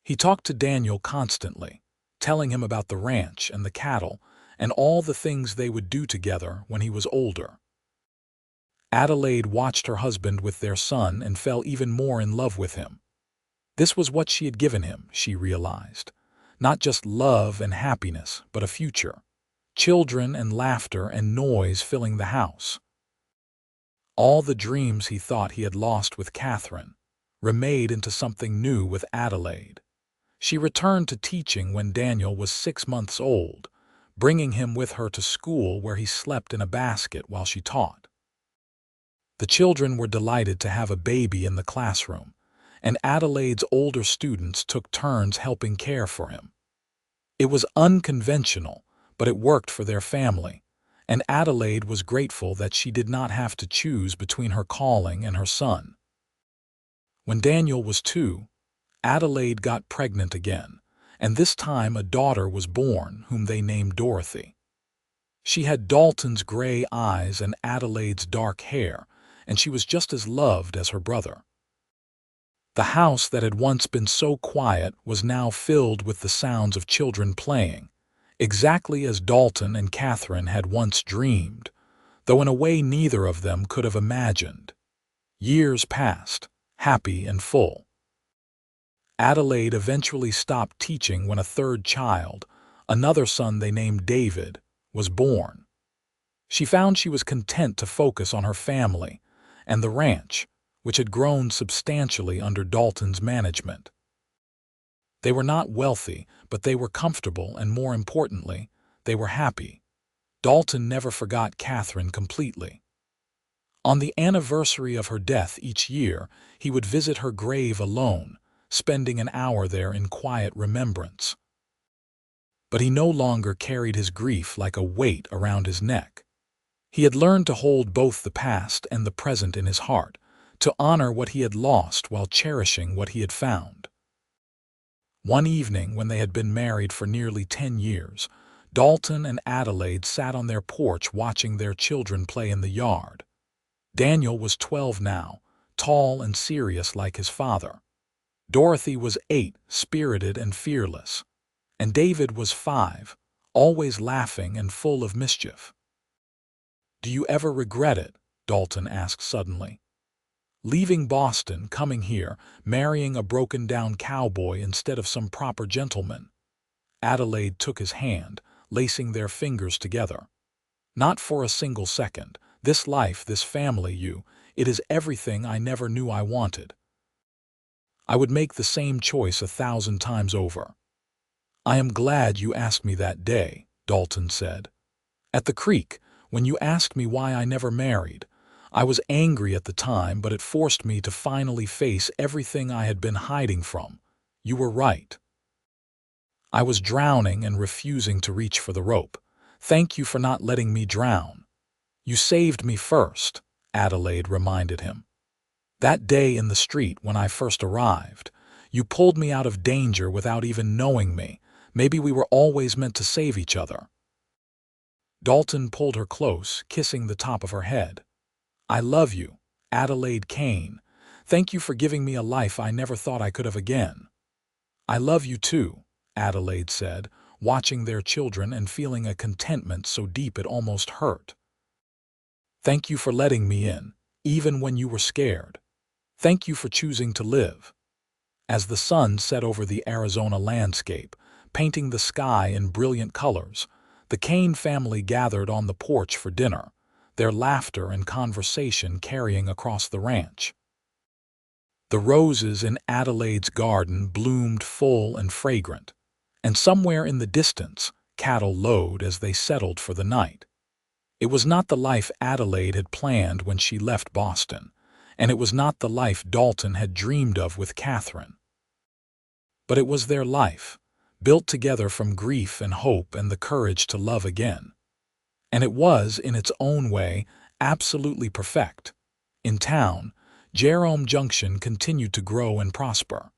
He talked to Daniel constantly, telling him about the ranch and the cattle and all the things they would do together when he was older. Adelaide watched her husband with their son and fell even more in love with him. This was what she had given him, she realized. Not just love and happiness, but a future. Children and laughter and noise filling the house. All the dreams he thought he had lost with Catherine remade into something new with Adelaide. She returned to teaching when Daniel was 6 months old, bringing him with her to school where he slept in a basket while she taught. The children were delighted to have a baby in the classroom, and Adelaide's older students took turns helping care for him. It was unconventional, but it worked for their family, and Adelaide was grateful that she did not have to choose between her calling and her son. When Daniel was 2, Adelaide got pregnant again, and this time a daughter was born whom they named Dorothy. She had Dalton's gray eyes and Adelaide's dark hair, and she was just as loved as her brother. The house that had once been so quiet was now filled with the sounds of children playing, exactly as Dalton and Catherine had once dreamed, though in a way neither of them could have imagined. Years passed, happy and full. Adelaide eventually stopped teaching when a third child, another son they named David, was born. She found she was content to focus on her family and the ranch, which had grown substantially under Dalton's management. They were not wealthy, but they were comfortable, and more importantly, they were happy. Dalton never forgot Catherine completely. On the anniversary of her death each year, he would visit her grave alone, spending an hour there in quiet remembrance. But he no longer carried his grief like a weight around his neck. He had learned to hold both the past and the present in his heart, to honor what he had lost while cherishing what he had found. One evening, when they had been married for nearly 10 years, Dalton and Adelaide sat on their porch watching their children play in the yard. Daniel was 12 now, tall and serious like his father. Dorothy was 8, spirited and fearless. And David was 5, always laughing and full of mischief. "Do you ever regret it?" Dalton asked suddenly. "Leaving Boston, coming here, marrying a broken-down cowboy instead of some proper gentleman?" Adelaide took his hand, lacing their fingers together. "Not for a single second. This life, this family, it is everything I never knew I wanted. I would make the same choice 1,000 times over." "I am glad you asked me that day," Dalton said. "At the creek, when you asked me why I never married, I was angry at the time, but it forced me to finally face everything I had been hiding from. You were right. I was drowning and refusing to reach for the rope. Thank you for not letting me drown." "You saved me first," Adelaide reminded him. "That day in the street when I first arrived, you pulled me out of danger without even knowing me. Maybe we were always meant to save each other." Dalton pulled her close, kissing the top of her head. "I love you, Adelaide Kane. Thank you for giving me a life I never thought I could have again." "I love you too," Adelaide said, watching their children and feeling a contentment so deep it almost hurt. "Thank you for letting me in, even when you were scared. Thank you for choosing to live." As the sun set over the Arizona landscape, painting the sky in brilliant colors, the Kane family gathered on the porch for dinner, their laughter and conversation carrying across the ranch. The roses in Adelaide's garden bloomed full and fragrant, and somewhere in the distance, cattle lowed as they settled for the night. It was not the life Adelaide had planned when she left Boston, and it was not the life Dalton had dreamed of with Catherine. But it was their life, built together from grief and hope and the courage to love again. And it was, in its own way, absolutely perfect. In town, Jerome Junction continued to grow and prosper.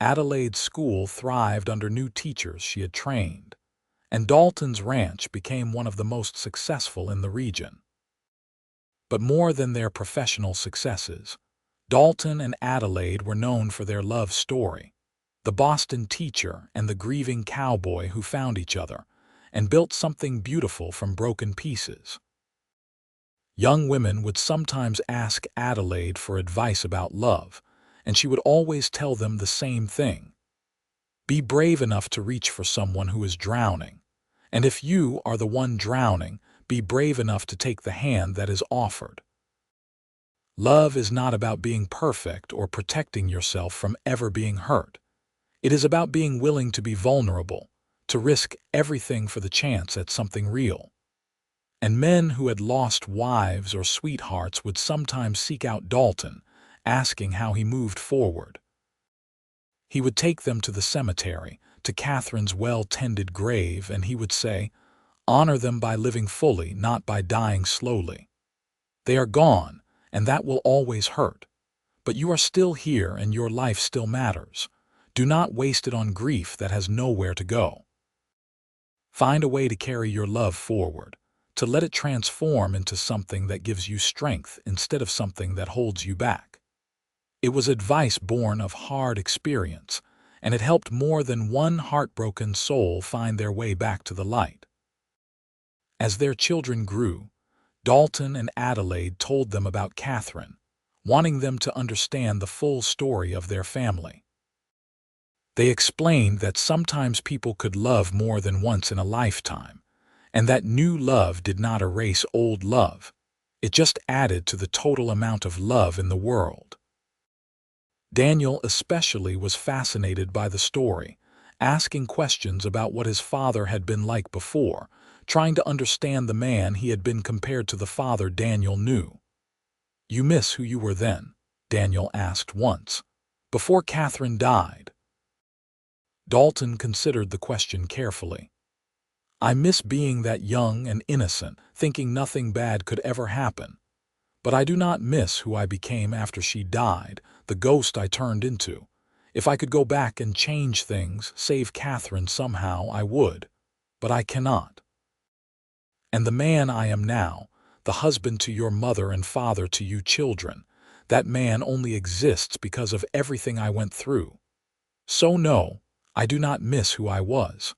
Adelaide's school thrived under new teachers she had trained, and Dalton's ranch became one of the most successful in the region. But more than their professional successes, Dalton and Adelaide were known for their love story. the Boston teacher and the grieving cowboy who found each other and built something beautiful from broken pieces. Young women would sometimes ask Adelaide for advice about love, and she would always tell them the same thing. Be brave enough to reach for someone who is drowning, and if you are the one drowning, be brave enough to take the hand that is offered. Love is not about being perfect or protecting yourself from ever being hurt. It is about being willing to be vulnerable, to risk everything for the chance at something real. And men who had lost wives or sweethearts would sometimes seek out Dalton, asking how he moved forward. He would take them to the cemetery, to Catherine's well-tended grave, and he would say, "Honor them by living fully, not by dying slowly. They are gone, and that will always hurt. But you are still here and your life still matters. Do not waste it on grief that has nowhere to go. Find a way to carry your love forward, to let it transform into something that gives you strength instead of something that holds you back." It was advice born of hard experience, and it helped more than one heartbroken soul find their way back to the light. As their children grew, Dalton and Adelaide told them about Catherine, wanting them to understand the full story of their family. They explained that sometimes people could love more than once in a lifetime, and that new love did not erase old love. It just added to the total amount of love in the world. Daniel especially was fascinated by the story, asking questions about what his father had been like before, trying to understand the man he had been compared to the father Daniel knew. "You miss who you were then?" Daniel asked once, "before Catherine died." Dalton considered the question carefully. "I miss being that young and innocent, thinking nothing bad could ever happen. But I do not miss who I became after she died, the ghost I turned into. If I could go back and change things, save Catherine somehow, I would. But I cannot. And the man I am now, the husband to your mother and father to you children, that man only exists because of everything I went through. So no, I do not miss who I was.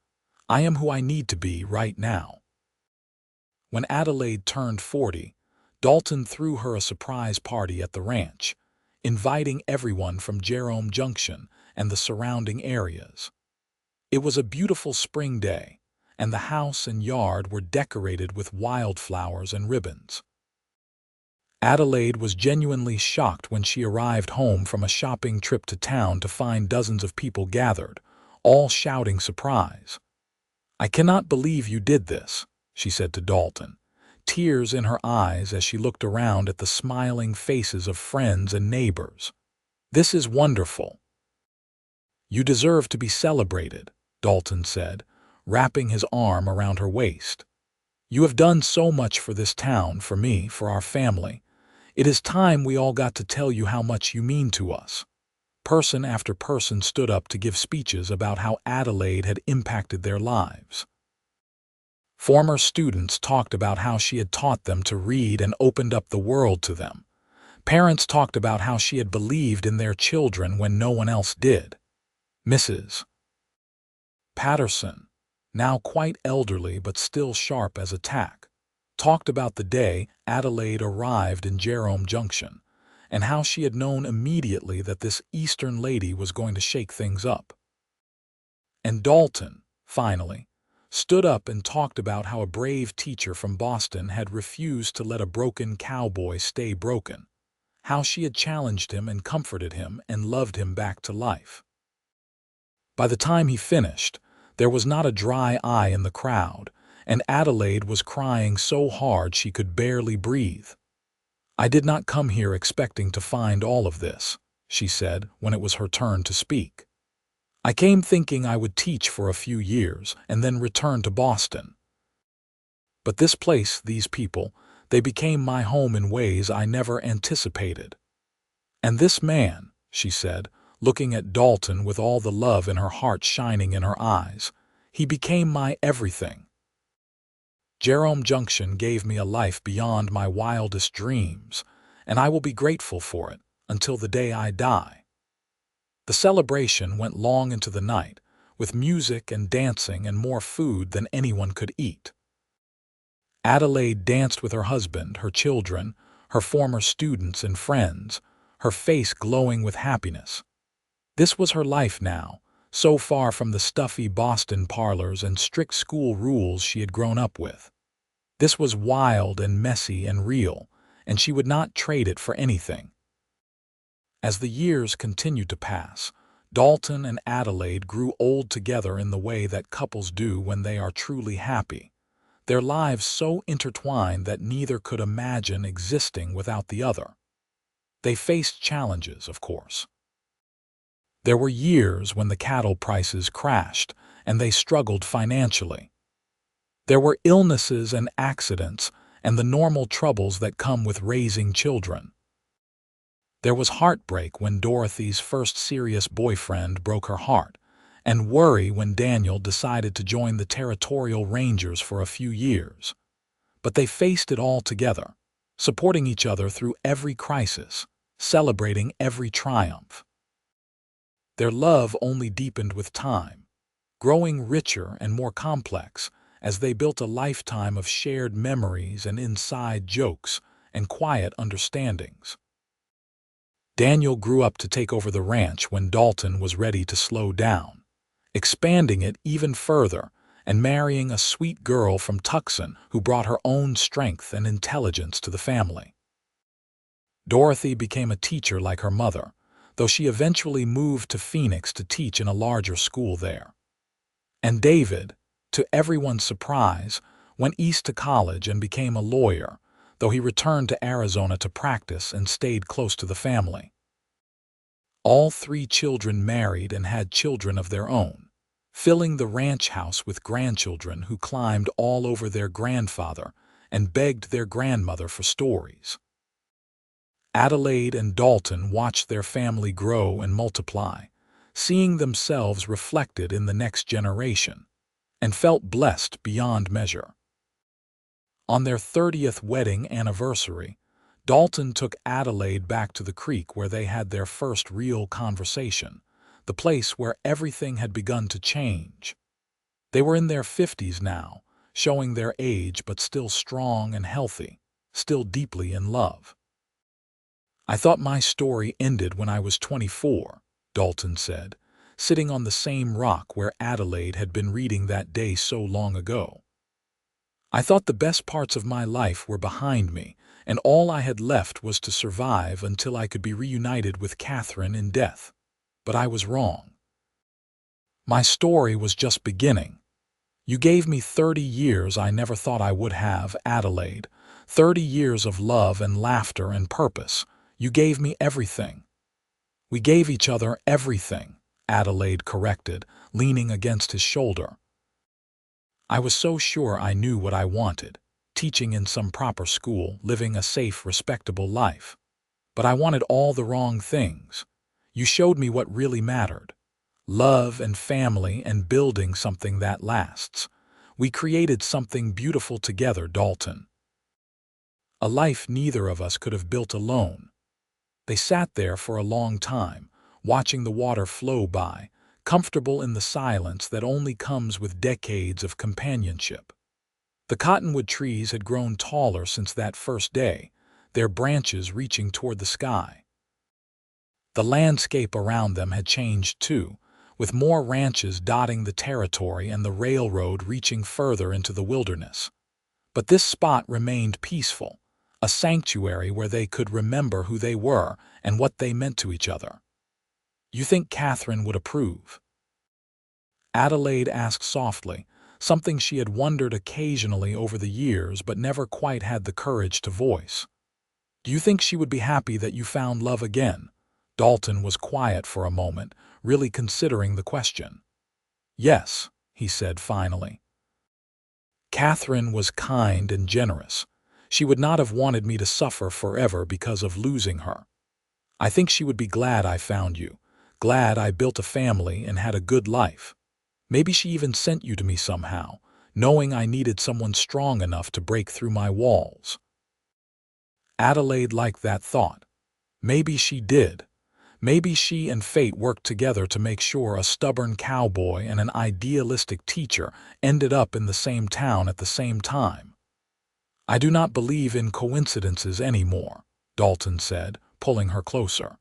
I am who I need to be right now." When Adelaide turned 40, Dalton threw her a surprise party at the ranch, inviting everyone from Jerome Junction and the surrounding areas. It was a beautiful spring day, and the house and yard were decorated with wildflowers and ribbons. Adelaide was genuinely shocked when she arrived home from a shopping trip to town to find dozens of people gathered, all shouting surprise. "I cannot believe you did this," she said to Dalton, tears in her eyes as she looked around at the smiling faces of friends and neighbors. "This is wonderful." "You deserve to be celebrated," Dalton said, wrapping his arm around her waist. "You have done so much for this town, for me, for our family. It is time we all got to tell you how much you mean to us." Person after person stood up to give speeches about how Adelaide had impacted their lives. Former students talked about how she had taught them to read and opened up the world to them. Parents talked about how she had believed in their children when no one else did. Mrs. Patterson, now quite elderly but still sharp as a tack, talked about the day Adelaide arrived in Jerome Junction, and how she had known immediately that this Eastern lady was going to shake things up. And Dalton, finally, stood up and talked about how a brave teacher from Boston had refused to let a broken cowboy stay broken, how she had challenged him and comforted him and loved him back to life. By the time he finished, there was not a dry eye in the crowd, and Adelaide was crying so hard she could barely breathe. "I did not come here expecting to find all of this," she said when it was her turn to speak. "I came thinking I would teach for a few years and then return to Boston. But this place, these people, they became my home in ways I never anticipated. And this man," she said, looking at Dalton with all the love in her heart shining in her eyes, "he became my everything. Jerome Junction gave me a life beyond my wildest dreams, and I will be grateful for it until the day I die." The celebration went long into the night, with music and dancing and more food than anyone could eat. Adelaide danced with her husband, her children, her former students and friends, her face glowing with happiness. This was her life now, so far from the stuffy Boston parlors and strict school rules she had grown up with. This was wild and messy and real, and she would not trade it for anything. As the years continued to pass, Dalton and Adelaide grew old together in the way that couples do when they are truly happy, their lives so intertwined that neither could imagine existing without the other. They faced challenges, of course. There were years when the cattle prices crashed and they struggled financially. There were illnesses and accidents and the normal troubles that come with raising children. There was heartbreak when Dorothy's first serious boyfriend broke her heart, and worry when Daniel decided to join the Territorial Rangers for a few years. But they faced it all together, supporting each other through every crisis, celebrating every triumph. Their love only deepened with time, growing richer and more complex as they built a lifetime of shared memories and inside jokes and quiet understandings. Daniel grew up to take over the ranch when Dalton was ready to slow down, expanding it even further and marrying a sweet girl from Tucson who brought her own strength and intelligence to the family. Dorothy became a teacher like her mother, though she eventually moved to Phoenix to teach in a larger school there. And David, to everyone's surprise, went east to college and became a lawyer, though he returned to Arizona to practice and stayed close to the family. All three children married and had children of their own, filling the ranch house with grandchildren who climbed all over their grandfather and begged their grandmother for stories. Adelaide and Dalton watched their family grow and multiply, seeing themselves reflected in the next generation, and felt blessed beyond measure. On their 30th wedding anniversary, Dalton took Adelaide back to the creek where they had their first real conversation, the place where everything had begun to change. They were in their 50s now, showing their age but still strong and healthy, still deeply in love. "I thought my story ended when I was 24, Dalton said, sitting on the same rock where Adelaide had been reading that day so long ago. "I thought the best parts of my life were behind me, and all I had left was to survive until I could be reunited with Catherine in death. But I was wrong. My story was just beginning. You gave me 30 years I never thought I would have, Adelaide, 30 years of love and laughter and purpose. You gave me everything." "We gave each other everything," Adelaide corrected, leaning against his shoulder. "I was so sure I knew what I wanted, teaching in some proper school, living a safe, respectable life. But I wanted all the wrong things. You showed me what really mattered. Love and family and building something that lasts. We created something beautiful together, Dalton. A life neither of us could have built alone." They sat there for a long time, watching the water flow by, comfortable in the silence that only comes with decades of companionship. The cottonwood trees had grown taller since that first day, their branches reaching toward the sky. The landscape around them had changed too, with more ranches dotting the territory and the railroad reaching further into the wilderness. But this spot remained peaceful, a sanctuary where they could remember who they were and what they meant to each other. "You think Catherine would approve?" Adelaide asked softly, something she had wondered occasionally over the years but never quite had the courage to voice. "Do you think she would be happy that you found love again?" Dalton was quiet for a moment, really considering the question. "Yes," he said finally. "Catherine was kind and generous. She would not have wanted me to suffer forever because of losing her. I think she would be glad I found you, glad I built a family and had a good life. Maybe she even sent you to me somehow, knowing I needed someone strong enough to break through my walls." Adelaide liked that thought. Maybe she did. Maybe she and fate worked together to make sure a stubborn cowboy and an idealistic teacher ended up in the same town at the same time. "I do not believe in coincidences anymore," Dalton said, pulling her closer.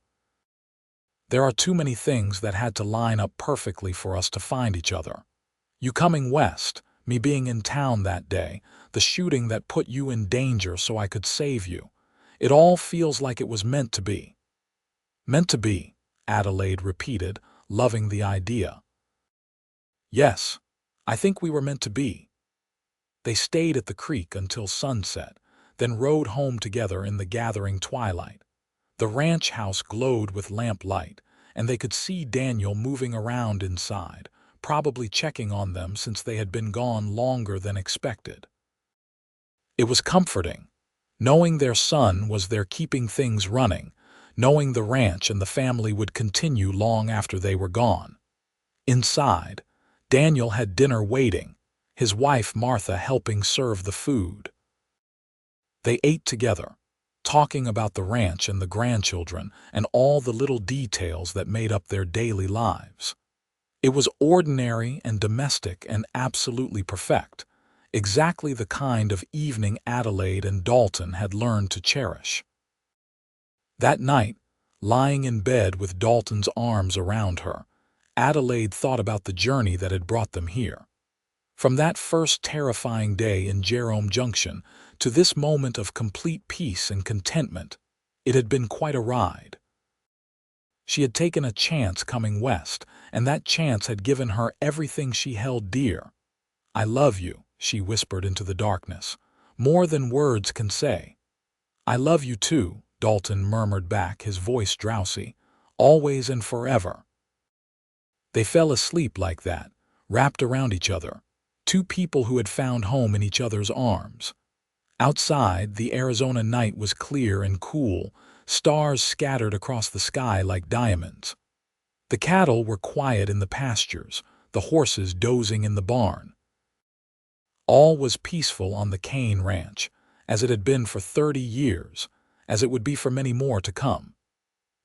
"There are too many things that had to line up perfectly for us to find each other. You coming west, me being in town that day, the shooting that put you in danger so I could save you. It all feels like it was meant to be." "Meant to be," Adelaide repeated, loving the idea. "Yes, I think we were meant to be." They stayed at the creek until sunset, then rode home together in the gathering twilight. The ranch house glowed with lamplight, and they could see Daniel moving around inside, probably checking on them since they had been gone longer than expected. It was comforting, knowing their son was there keeping things running, knowing the ranch and the family would continue long after they were gone. Inside, Daniel had dinner waiting, his wife Martha helping serve the food. They ate together, talking about the ranch and the grandchildren and all the little details that made up their daily lives. It was ordinary and domestic and absolutely perfect, exactly the kind of evening Adelaide and Dalton had learned to cherish. That night, lying in bed with Dalton's arms around her, Adelaide thought about the journey that had brought them here. From that first terrifying day in Jerome Junction to this moment of complete peace and contentment, it had been quite a ride. She had taken a chance coming west, and that chance had given her everything she held dear. "I love you," she whispered into the darkness, "more than words can say." "I love you too," Dalton murmured back, his voice drowsy, "always and forever." They fell asleep like that, wrapped around each other, two people who had found home in each other's arms. Outside, the Arizona night was clear and cool, stars scattered across the sky like diamonds. The cattle were quiet in the pastures, the horses dozing in the barn. All was peaceful on the Kane ranch, as it had been for 30 years, as it would be for many more to come.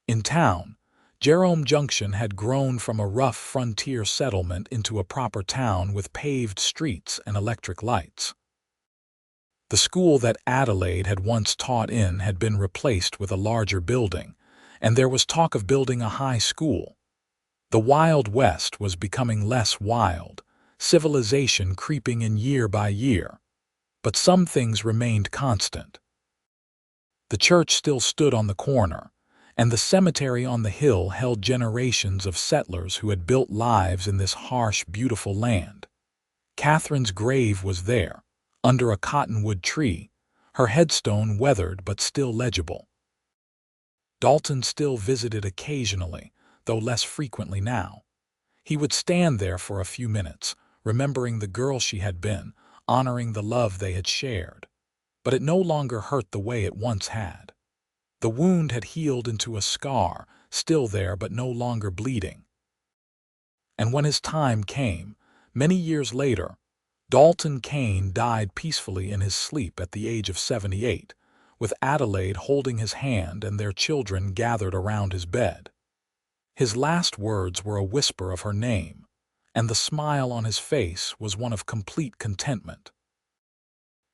In town, Jerome Junction had grown from a rough frontier settlement into a proper town with paved streets and electric lights. The school that Adelaide had once taught in had been replaced with a larger building, and there was talk of building a high school. The Wild West was becoming less wild, civilization creeping in year by year. But some things remained constant. The church still stood on the corner, and the cemetery on the hill held generations of settlers who had built lives in this harsh, beautiful land. Catherine's grave was there, under a cottonwood tree, her headstone weathered but still legible. Dalton still visited occasionally, though less frequently now. He would stand there for a few minutes, remembering the girl she had been, honoring the love they had shared. But it no longer hurt the way it once had. The wound had healed into a scar, still there but no longer bleeding. And when his time came, many years later, Dalton Kane died peacefully in his sleep at the age of 78, with Adelaide holding his hand and their children gathered around his bed. His last words were a whisper of her name, and the smile on his face was one of complete contentment.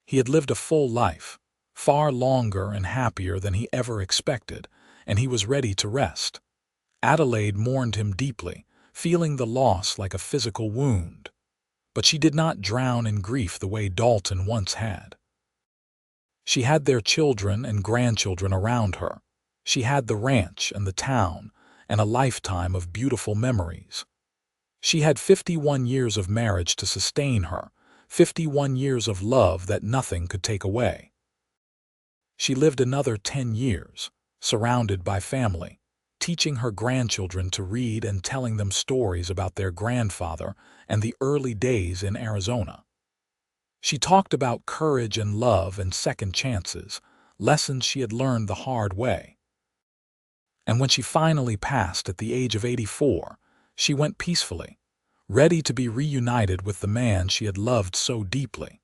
He had lived a full life, far longer and happier than he ever expected, and he was ready to rest. Adelaide mourned him deeply, feeling the loss like a physical wound. But she did not drown in grief the way Dalton once had. She had their children and grandchildren around her. She had the ranch and the town, and a lifetime of beautiful memories. She had 51 years of marriage to sustain her, 51 years of love that nothing could take away. She lived another 10 years, surrounded by family, teaching her grandchildren to read and telling them stories about their grandfather and the early days in Arizona. She talked about courage and love and second chances, lessons she had learned the hard way. And when she finally passed at the age of 84, she went peacefully, ready to be reunited with the man she had loved so deeply.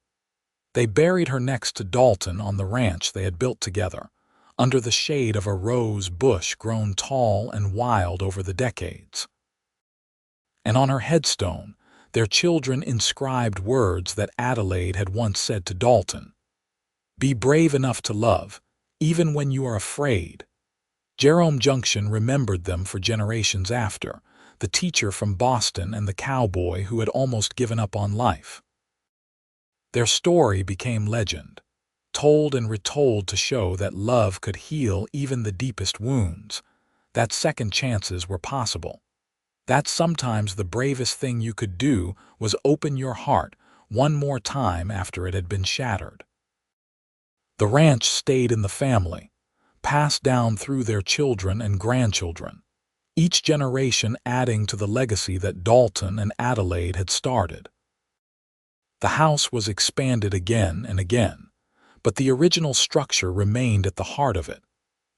They buried her next to Dalton on the ranch they had built together, under the shade of a rose bush grown tall and wild over the decades. And on her headstone, their children inscribed words that Adelaide had once said to Dalton: "Be brave enough to love, even when you are afraid." Jerome Junction remembered them for generations after, the teacher from Boston and the cowboy who had almost given up on life. Their story became legend, told and retold to show that love could heal even the deepest wounds, that second chances were possible, that sometimes the bravest thing you could do was open your heart one more time after it had been shattered. The ranch stayed in the family, passed down through their children and grandchildren, each generation adding to the legacy that Dalton and Adelaide had started. The house was expanded again and again, but the original structure remained at the heart of it,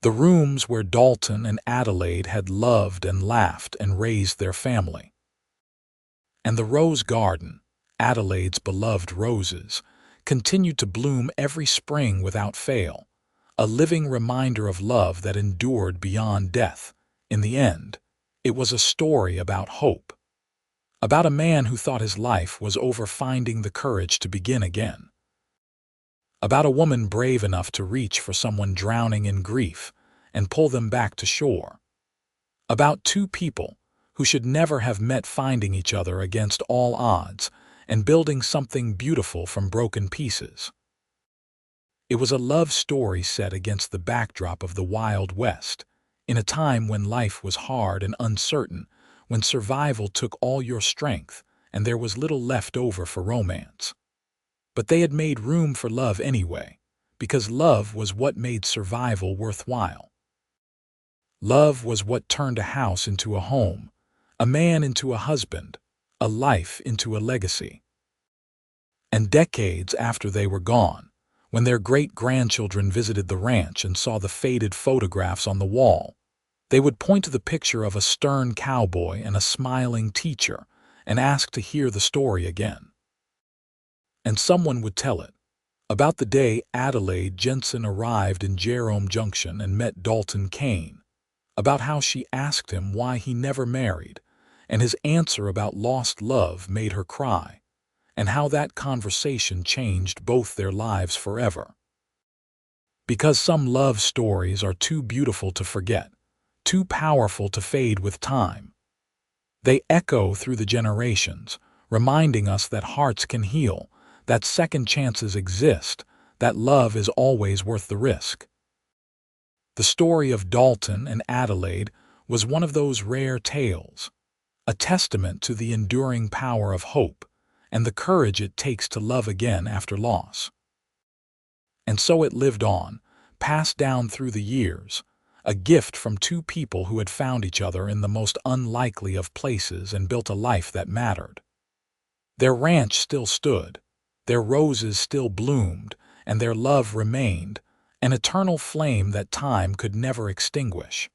the rooms where Dalton and Adelaide had loved and laughed and raised their family. And the rose garden, Adelaide's beloved roses, continued to bloom every spring without fail, a living reminder of love that endured beyond death. In the end, it was a story about hope, about a man who thought his life was over finding the courage to begin again, about a woman brave enough to reach for someone drowning in grief and pull them back to shore, about two people who should never have met finding each other against all odds and building something beautiful from broken pieces. It was a love story set against the backdrop of the Wild West, in a time when life was hard and uncertain, when survival took all your strength and there was little left over for romance. But they had made room for love anyway, because love was what made survival worthwhile. Love was what turned a house into a home, a man into a husband, a life into a legacy. And decades after they were gone, when their great-grandchildren visited the ranch and saw the faded photographs on the wall, they would point to the picture of a stern cowboy and a smiling teacher and ask to hear the story again. And someone would tell it, about the day Adelaide Jensen arrived in Jerome Junction and met Dalton Kane, about how she asked him why he never married, and his answer about lost love made her cry, and how that conversation changed both their lives forever. Because some love stories are too beautiful to forget, too powerful to fade with time. They echo through the generations, reminding us that hearts can heal, that second chances exist, that love is always worth the risk. The story of Dalton and Adelaide was one of those rare tales, a testament to the enduring power of hope and the courage it takes to love again after loss. And so it lived on, passed down through the years, a gift from two people who had found each other in the most unlikely of places and built a life that mattered. Their ranch still stood, their roses still bloomed, and their love remained, an eternal flame that time could never extinguish.